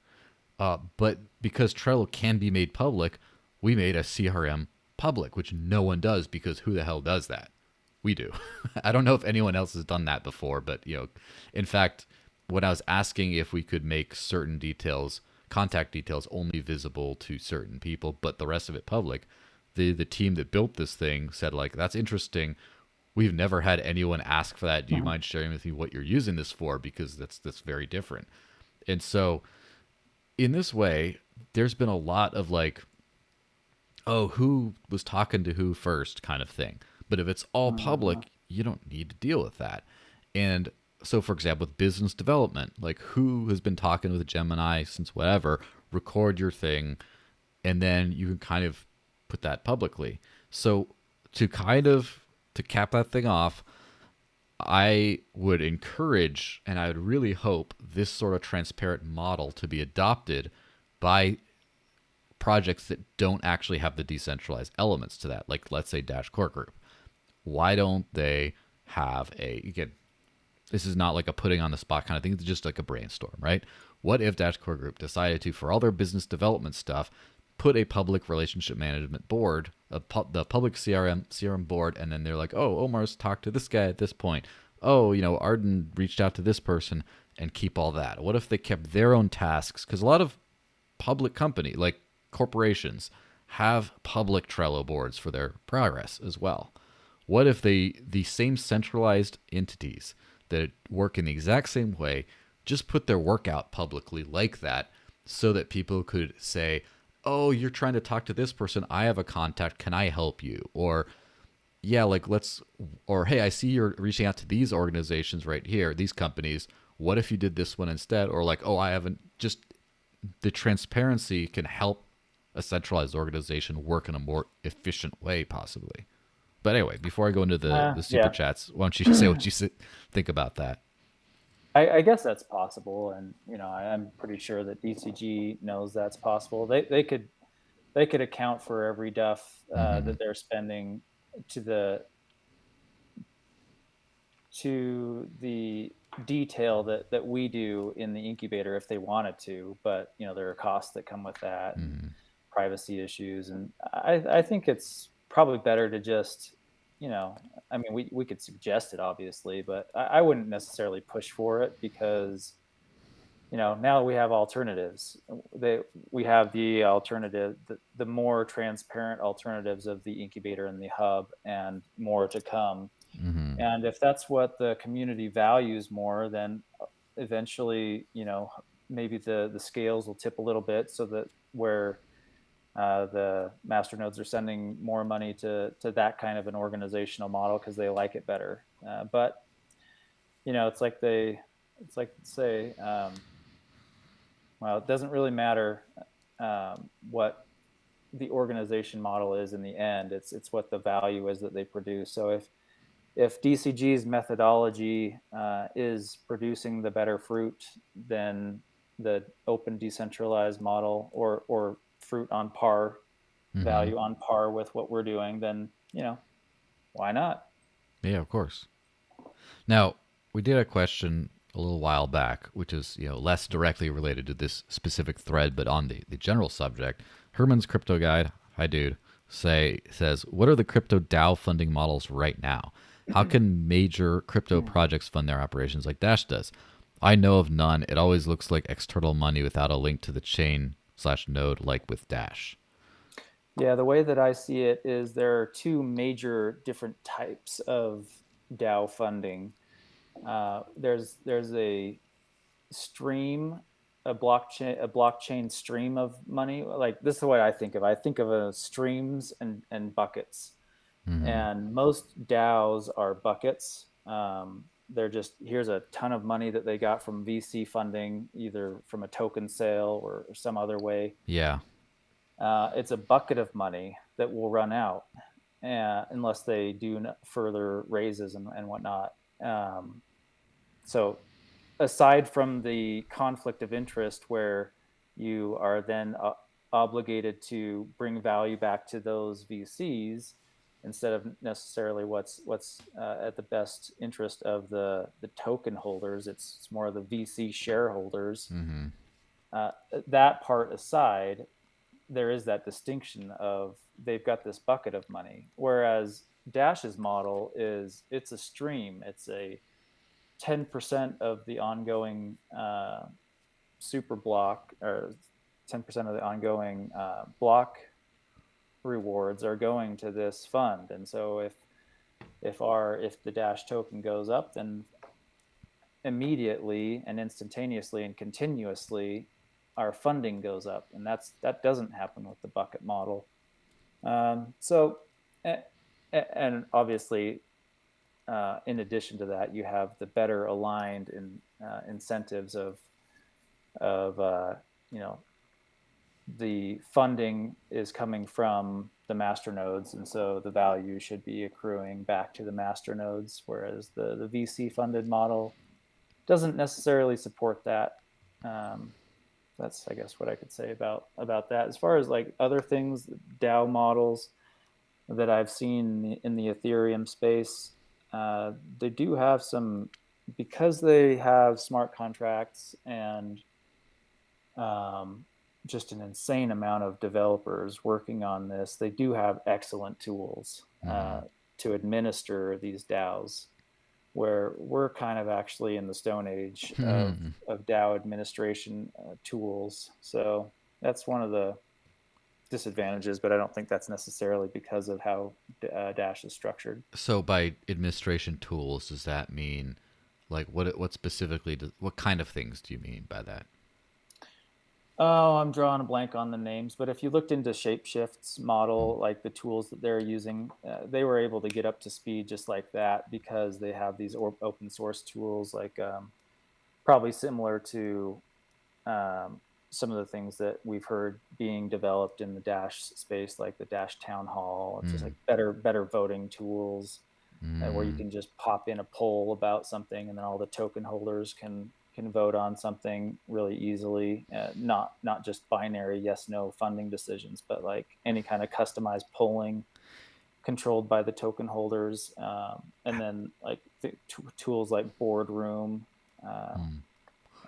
But because Trello can be made public, we made a CRM public, which no one does, because who the hell does that? We do. I don't know if anyone else has done that before, but in fact, when I was asking if we could make certain details, contact details, only visible to certain people, but the rest of it public, the team that built this thing said, that's interesting. We've never had anyone ask for that. Do you mind sharing with me what you're using this for? Because that's very different. And so in this way, there's been a lot of who was talking to who first kind of thing. But if it's all public, you don't need to deal with that. And so, for example, with business development, who has been talking with Gemini since whatever, record your thing, and then you can kind of put that publicly. So to cap that thing off, I would encourage, and I would really hope, this sort of transparent model to be adopted by projects that don't actually have the decentralized elements to that. Like, let's say Dash Core Group. Why don't they have again, this is not like a putting on the spot kind of thing. It's just like a brainstorm, right? What if Dash Core Group decided to, for all their business development stuff, put a public relationship management board, the public CRM board, and then they're like, oh, Omar's talked to this guy at this point. Oh, Arden reached out to this person, and keep all that. What if they kept their own tasks? Because a lot of public company, like corporations, have public Trello boards for their progress as well. What if the same centralized entities that work in the exact same way just put their work out publicly like that, so that people could say, oh, you're trying to talk to this person, I have a contact, can I help you? Or yeah, like let's, or hey, I see you're reaching out to these organizations right here, these companies. What if you did this one instead? Or like, oh, I haven't, just the transparency can help a centralized organization work in a more efficient way, possibly. But anyway, before I go into the super Yeah. chats, why don't you say what you think about that? I guess that's possible, and I'm pretty sure that DCG knows that's possible. They could account for every duff Mm-hmm. that they're spending to the detail that we do in the incubator if they wanted to, but there are costs that come with that and Mm-hmm. privacy issues, and I think it's probably better to just I mean we could suggest it obviously, but I wouldn't necessarily push for it because now we have alternatives. We have the alternative, the more transparent alternatives of the incubator and the hub, and more to come. Mm-hmm. And if that's what the community values more, then eventually, maybe the scales will tip a little bit, so that where the master nodes are sending more money to that kind of an organizational model because they like it better. But it's like say, well, it doesn't really matter what the organization model is in the end. It's what the value is that they produce. So if DCG's methodology is producing the better fruit than the open decentralized model, or fruit on par, Mm-hmm. value on par with what we're doing, then why not? Yeah, of course. Now, we did a question a little while back, which is less directly related to this specific thread, but on the general subject. Herman's Crypto Guide, hi dude, says, what are the crypto DAO funding models right now? How can major crypto projects fund their operations like Dash does? I know of none. It always looks like external money without a link to the chain/node, like with Dash. Yeah, the way that I see it is there are two major different types of DAO funding. There's a stream, a blockchain stream of money. Like, this is the way I think of it. I think of streams and buckets. Mm-hmm. And most DAOs are buckets. They're just, here's a ton of money that they got from VC funding, either from a token sale or some other way. Yeah. It's a bucket of money that will run out unless they do further raises and whatnot. So aside from the conflict of interest where you are then obligated to bring value back to those VCs instead of necessarily what's at the best interest of the token holders, it's more of the VC shareholders. Mm-hmm. That part aside, there is that distinction of they've got this bucket of money, whereas Dash's model is it's a stream. It's a 10% of the ongoing super block, or 10% of the ongoing block rewards are going to this fund. And so if the Dash token goes up, then immediately and instantaneously and continuously our funding goes up, and that doesn't happen with the bucket model. So and obviously, in addition to that, you have the better aligned incentives of the funding is coming from the master nodes, and so the value should be accruing back to the master nodes, whereas the VC funded model doesn't necessarily support that. That's, I guess, what I could say about that. As far as like other things, DAO models that I've seen in the Ethereum space, they do have some, because they have smart contracts and just an insane amount of developers working on this. They do have excellent tools Mm-hmm. to administer these DAOs, where we're kind of actually in the Stone Age of DAO administration tools. So that's one of the disadvantages, but I don't think that's necessarily because of how Dash is structured. So by administration tools, does that mean like what specifically what kind of things do you mean by that? Oh, I'm drawing a blank on the names, but if you looked into Shapeshift's Mm. model, like the tools that they're using, they were able to get up to speed just like that because they have these open source tools, like probably similar to um, some of the things that we've heard being developed in the Dash space, like the Dash Town Hall. It's just Mm. like better voting tools where you Mm. can just pop in a poll about something, and then all the token holders can vote on something really easily. Not just binary yes no funding decisions, but like any kind of customized polling controlled by the token holders, and then like tools like Boardroom. Uh, Mm.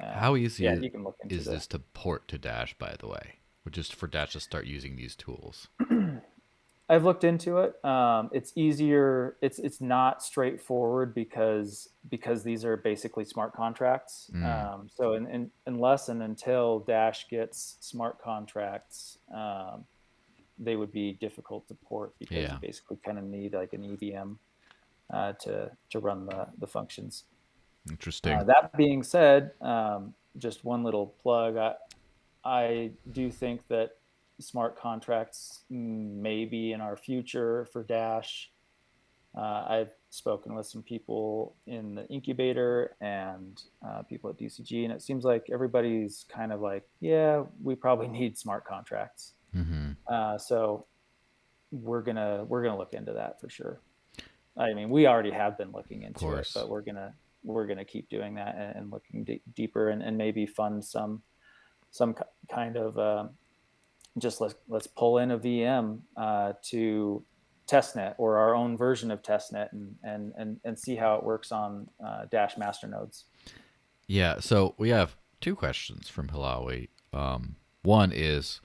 How and easy yeah, you can look into is the this to port to Dash, by the way? Or just for Dash to start using these tools? I've looked into it. It's easier. It's not straightforward because these are basically smart contracts. Mm. So unless and until Dash gets smart contracts, they would be difficult to port because you Yeah. basically kind of need like an EVM to run the functions. Interesting. That being said, just one little plug. I do think that smart contracts may be in our future for Dash. I've spoken with some people in the incubator and people at DCG, and it seems like everybody's kind of like, yeah, we probably need smart contracts. Mm-hmm. So we're gonna look into that for sure. I mean, we already have been looking Of into it, course. but we're gonna keep doing that and looking deeper and maybe fund some kind of just let's pull in a VM to testnet or our own version of testnet and see how it works on Dash master nodes. Yeah. So we have two questions from Hilawi. One is,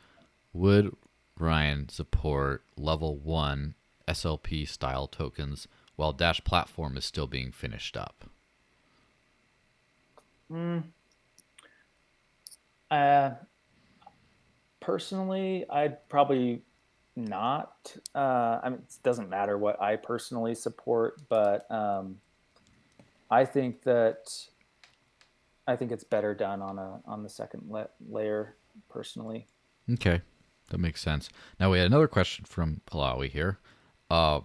would Ryan support level one SLP style tokens while Dash platform is still being finished up? Mm, uh, personally, I'd probably not. I mean, it doesn't matter what I personally support, but I think that I think it's better done on the second layer personally. Okay, that makes sense. Now we had another question from Hilawi here. Uh,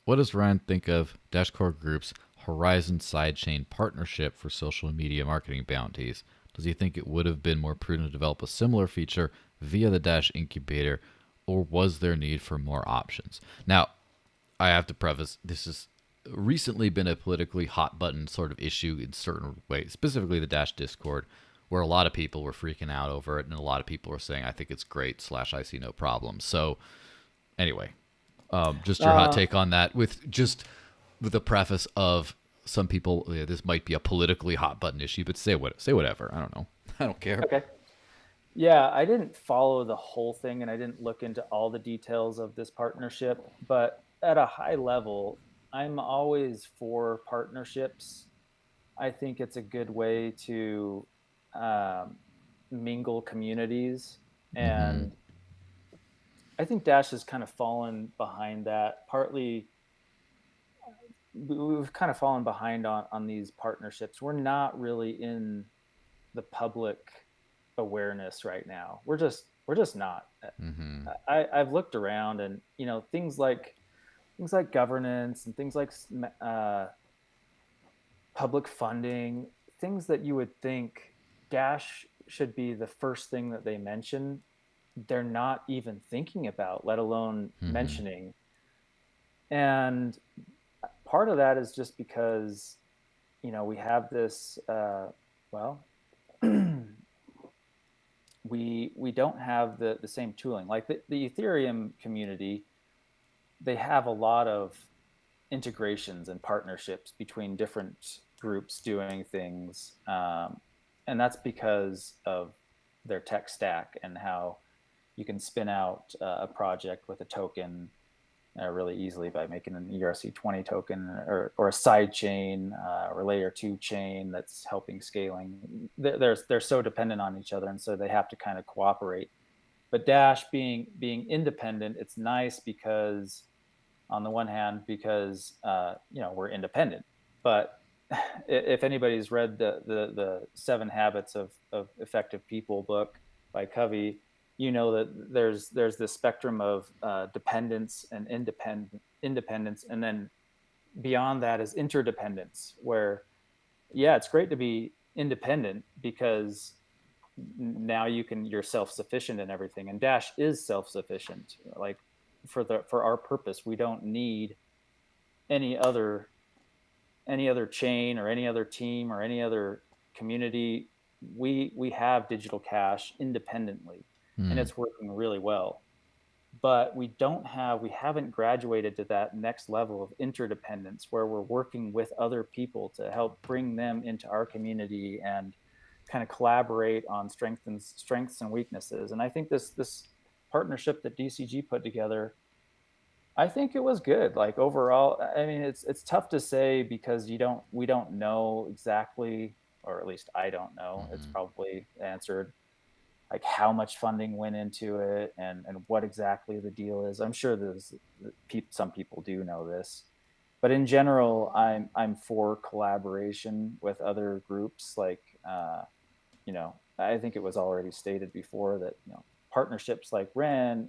what does Ryan think of Dash Core Group's Horizon sidechain partnership for social media marketing bounties? Does he think it would have been more prudent to develop a similar feature via the Dash Incubator, or was there need for more options? Now, I have to preface this has recently been a politically hot button sort of issue in certain ways, specifically the Dash Discord, where a lot of people were freaking out over it, and a lot of people were saying, "I think it's great." Slash, I see no problem. So, anyway, just your hot Uh, take on that, with the preface of some people, yeah, this might be a politically hot button issue, but say whatever. I don't know. I don't care. okay. Yeah, I didn't follow the whole thing and I didn't look into all the details of this partnership, but at a high level, I'm always for partnerships. I think it's a good way to um, mingle communities. Mm-hmm. And I think Dash has kind of fallen behind that. Partly, we've kind of fallen behind on these partnerships. We're not really in the public awareness right now. We're just not. Mm-hmm. I've looked around, and things like governance and things like public funding, things that you would think Dash should be the first thing that they mention. They're not even thinking about, let alone Mm-hmm. mentioning. And part of that is just because we have this. Well, we don't have the same tooling. Like the Ethereum community, they have a lot of integrations and partnerships between different groups doing things, and that's because of their tech stack and how you can spin out a project with a token really easily by making an ERC20 token or a side chain or layer two chain that's helping scaling. They're so dependent on each other, and so they have to kind of cooperate. But Dash being independent, it's nice because on the one hand, because we're independent, but if anybody's read the Seven Habits of Effective People book, by Covey, you know that there's this spectrum of dependence and independence, and then beyond that is interdependence, where yeah, it's great to be independent because now you're self-sufficient in everything, and Dash is self-sufficient. Like for our purpose, we don't need any other any other chain or any other team or any other community. We have digital cash independently, and Hmm. it's working really well. But we haven't graduated to that next level of interdependence where we're working with other people to help bring them into our community and kind of collaborate on strengths and weaknesses. And I think this partnership that DCG put together, I think it was good. Like overall, I mean, it's tough to say because we don't know exactly, or at least I don't know. It's Hmm. probably answered like how much funding went into it and what exactly the deal is. I'm sure some people do know this, but in general, I'm for collaboration with other groups. Like I think it was already stated before that partnerships like Ren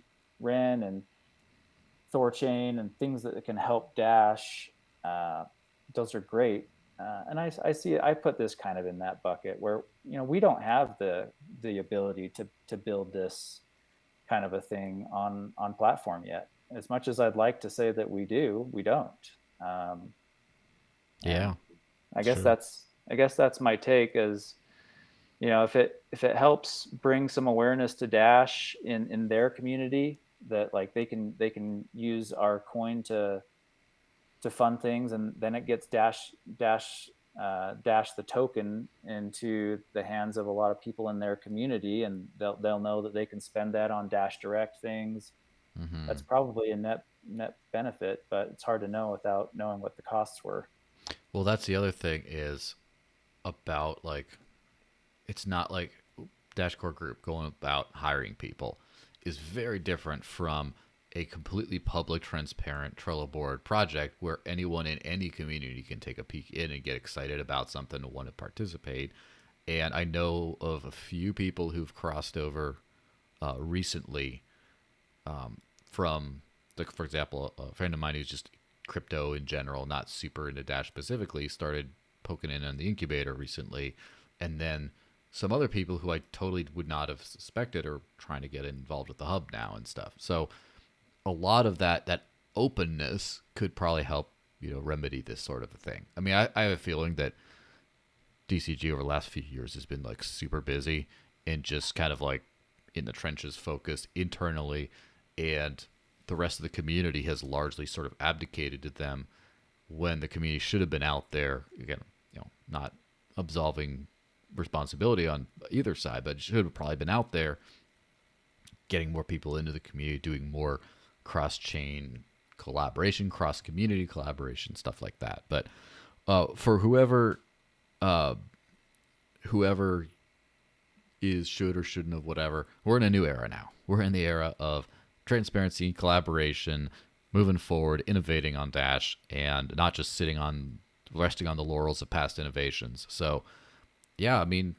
and Thorchain and things that can help Dash. Uh, those are great. And I see I put this kind of in that bucket where we don't have the ability to build this kind of a thing on platform yet. As much as I'd like to say that we do, we don't. Um, and Yeah, sure. I guess that's my take. Is if it helps bring some awareness to Dash in their community, that like they can use our coin to fund things, and then it gets Dash the token into the hands of a lot of people in their community, and they'll know that they can spend that on Dash Direct things. That's Hmm. probably a net benefit, but it's hard to know without knowing what the costs were. Well, that's the other thing is about like it's not like Dashcore Group going about hiring people is very different from a completely public, transparent Trello board project where anyone in any community can take a peek in and get excited about something and want to participate. And I know of a few people who've crossed over recently from, like, for example, a friend of mine who's just crypto in general, not super into Dash specifically, started poking in on the incubator recently. And then some other people who I totally would not have suspected are trying to get involved with the hub now and stuff. So a lot of that openness could probably help remedy this sort of a thing. I mean, I have a feeling that DCG over the last few years has been like super busy and just kind of like in the trenches focused internally, and the rest of the community has largely sort of abdicated to them when the community should have been out there again, not absolving responsibility on either side, but should have probably been out there getting more people into the community, doing more cross-chain collaboration, cross-community collaboration, stuff like that. But for uh, whoever is should or shouldn't have whatever, we're in a new era now. We're in the era of transparency, collaboration, moving forward, innovating on Dash, and not just resting on the laurels of past innovations. So yeah, I mean,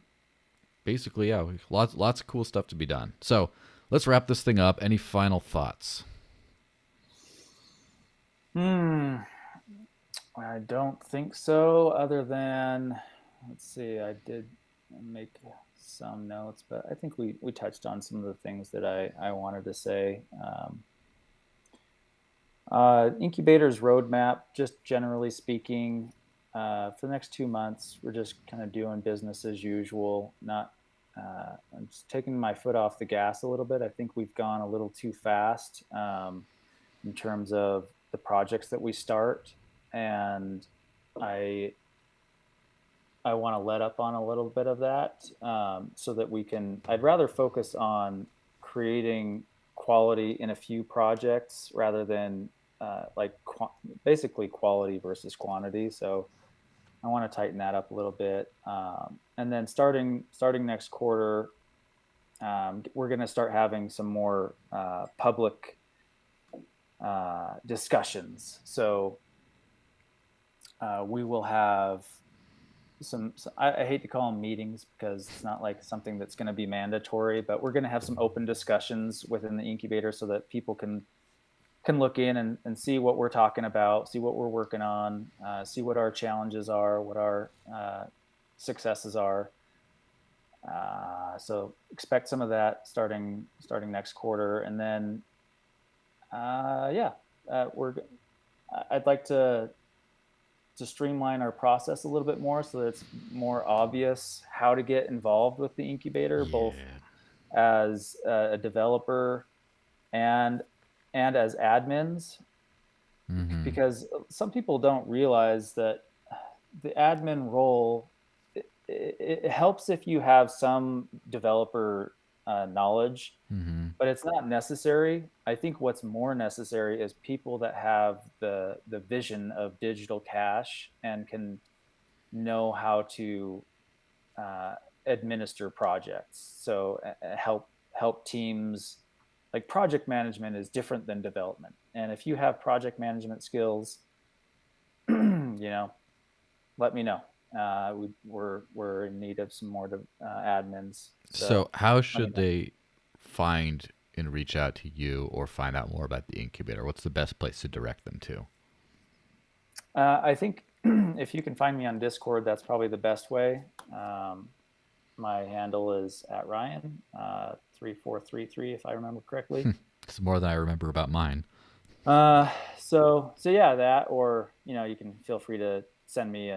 basically, yeah, lots of cool stuff to be done. So let's wrap this thing up. Any final thoughts? Hmm. I don't think so. Other than, let's see, I did make some notes, but I think we touched on some of the things that I wanted to say. Incubator's roadmap, just generally speaking, for the next 2 months, we're just kind of doing business as usual. Not, I'm just taking my foot off the gas a little bit. I think we've gone a little too fast in terms of the projects that we start, and I I want to let up on a little bit of that so that we can. I'd rather focus on creating quality in a few projects rather than basically quality versus quantity. So I want to tighten that up a little bit, and then starting next quarter, we're going to start having some more public discussions. So we will have I hate to call them meetings because it's not like something that's going to be mandatory, but we're going to have some open discussions within the incubator so that people can look in and see what we're talking about, see what we're working on, see what our challenges are, what our successes are. So expect some of that starting next quarter, and then yeah, we're. I'd like to streamline our process a little bit more so that it's more obvious how to get involved with the incubator, both Yeah. as a developer and as admins, Mm-hmm. because some people don't realize that the admin role, it helps if you have some developer knowledge, Mm-hmm. but it's not necessary. I think what's more necessary is people that have the vision of digital cash and can know how to uh, administer projects. So help teams. Like project management is different than development, and if you have project management skills, let me know. We're in need of some more admins. So, So how let me should know. they find and reach out to you or find out more about the incubator? What's the best place to direct them to? I think if you can find me on Discord, that's probably the best way. My handle is at Ryan 3433, if I remember correctly. It's more than I remember about mine. So yeah, that, or you can feel free to send me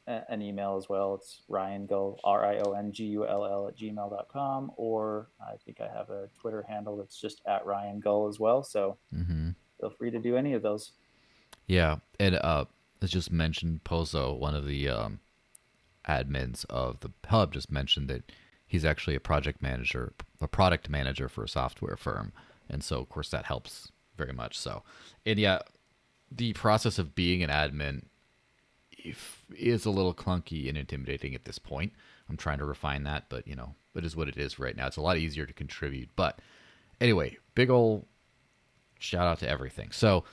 an email as well. It's Rion Gull, RionGull at gmail.com, or I think I have a Twitter handle that's just at Rion Gull as well. So Mm-hmm. feel free to do any of those. Yeah, and as just mentioned, Pozo, one of the admins of the hub, just mentioned that he's actually a product manager for a software firm, and so of course that helps very much. So, and yeah, the process of being an admin is a little clunky and intimidating at this point. I'm trying to refine that, but it is what it is right now. It's a lot easier to contribute. But anyway, big ol' shout out to everything. So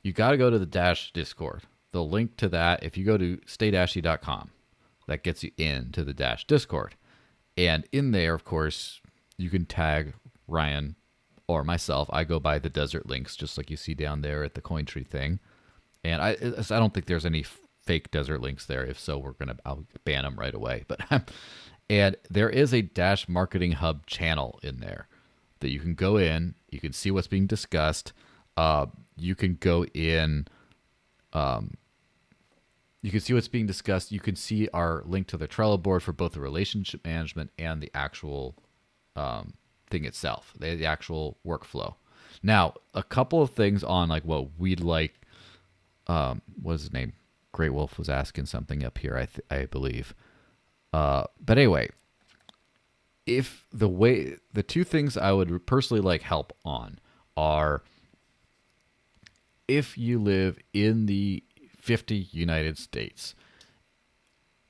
you got to go to the Dash Discord. The link to that, if you go to staydashy.com, that gets you into the Dash Discord. And in there, of course, you can tag Ryan or myself. I go by the desert links, just like you see down there at the Cointree thing. And I don't think there's any fake desert links there. If so, I'll ban them right away. But and there is a Dash Marketing Hub channel in there that you can go in. You can see what's being discussed. You can go in. You can see what's being discussed. You can see our link to the Trello board for both the relationship management and the actual thing itself, the actual workflow. Now, a couple of things on like what we'd like. What is his name? Great Wolf was asking something up here, I believe. But anyway, if the two things I would personally like help on are if you live in the 50 United States,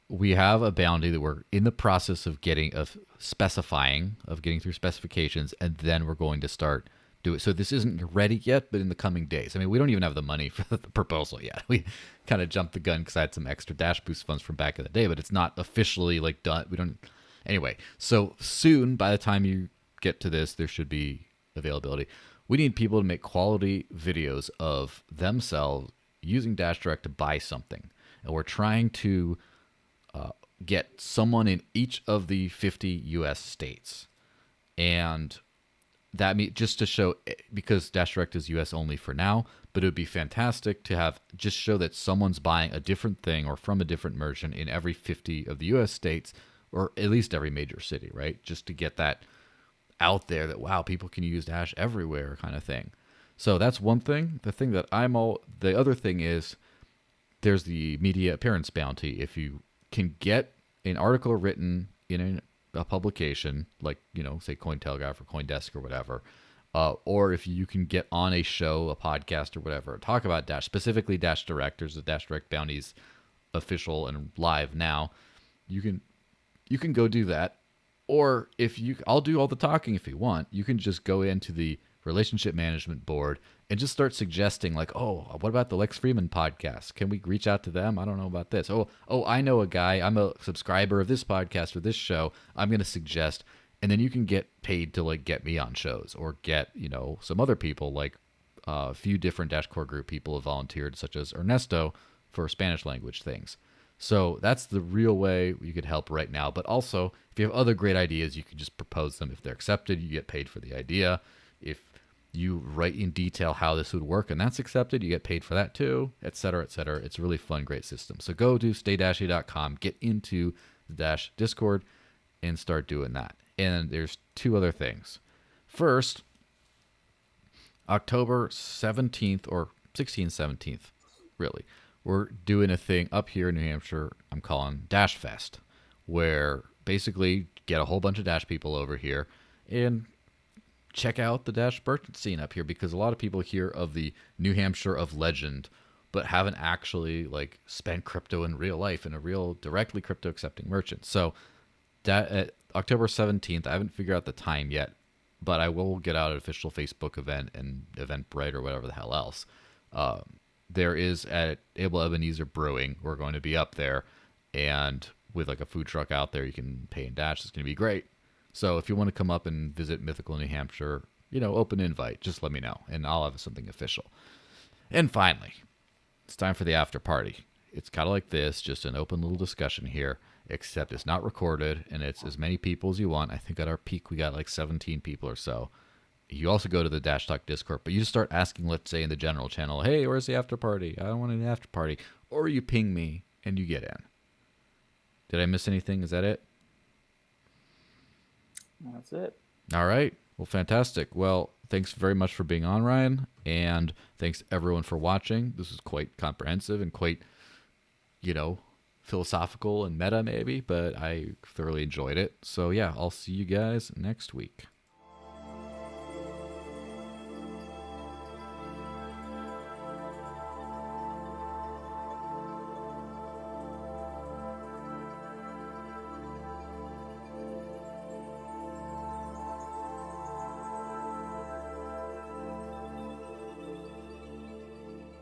we have a bounty that we're in the process of getting through specifications, and then we're going to start do it. So this isn't ready yet, but in the coming days. I mean, we don't even have the money for the proposal yet. We kind of jumped the gun because I had some extra Dash Boost funds from back in the day, but it's not officially like done. We don't. Anyway, so soon, by the time you get to this, there should be availability. We need people to make quality videos of themselves using Dash Direct to buy something, and we're trying to get someone in each of the 50 U.S. states, and that just to show, because Dash Direct is US only for now, but it would be fantastic to have just show that someone's buying a different thing or from a different merchant in every 50 of the US states, or at least every major city, right? Just to get that out there that, wow, people can use Dash everywhere kind of thing. So that's one thing. The other thing is there's the media appearance bounty. If you can get an article written in a publication like say Cointelegraph or CoinDesk or whatever, or if you can get on a show, a podcast or whatever, talk about Dash, specifically Dash Direct. There's the Dash Direct bounties official and live now. You can go do that, or I'll do all the talking if you want. You can just go into the relationship management board, and just start suggesting like, oh, what about the Lex Freeman podcast? Can we reach out to them? I don't know about this. Oh, I know a guy. I'm a subscriber of this podcast or this show. I'm going to suggest, and then you can get paid to like get me on shows or get, some other people like a few different Dash Core Group people have volunteered, such as Ernesto for Spanish language things. So that's the real way you could help right now. But also, if you have other great ideas, you can just propose them. If they're accepted, you get paid for the idea. If you write in detail how this would work and that's accepted, you get paid for that too, et cetera, et cetera. It's a really fun, great system. So go to staydashy.com, get into the Dash Discord, and start doing that. And there's two other things. First, October 17th or 16th, 17th, really, we're doing a thing up here in New Hampshire I'm calling Dash Fest, where basically get a whole bunch of Dash people over here and check out the Dash merchant scene up here, because a lot of people hear of the New Hampshire of legend but haven't actually like spent crypto in real life in a real directly crypto accepting merchant. So that October 17th, I haven't figured out the time yet, but I will get out an official Facebook event and Eventbrite or whatever the hell else. There is at Able Ebenezer Brewing. We're going to be up there, and with like a food truck out there, you can pay in Dash. It's going to be great. So if you want to come up and visit Mythical New Hampshire, open invite. Just let me know, and I'll have something official. And finally, it's time for the after party. It's kind of like this, just an open little discussion here, except it's not recorded, and it's as many people as you want. I think at our peak, we got like 17 people or so. You also go to the Dash Talk Discord, but you just start asking, let's say in the general channel, hey, where's the after party? I don't want an after party. Or you ping me, and you get in. Did I miss anything? Is that it? That's it. All right. Well, fantastic. Well, thanks very much for being on, Ryan. And thanks everyone for watching. This was quite comprehensive and quite, philosophical and meta maybe, but I thoroughly enjoyed it. So yeah, I'll see you guys next week.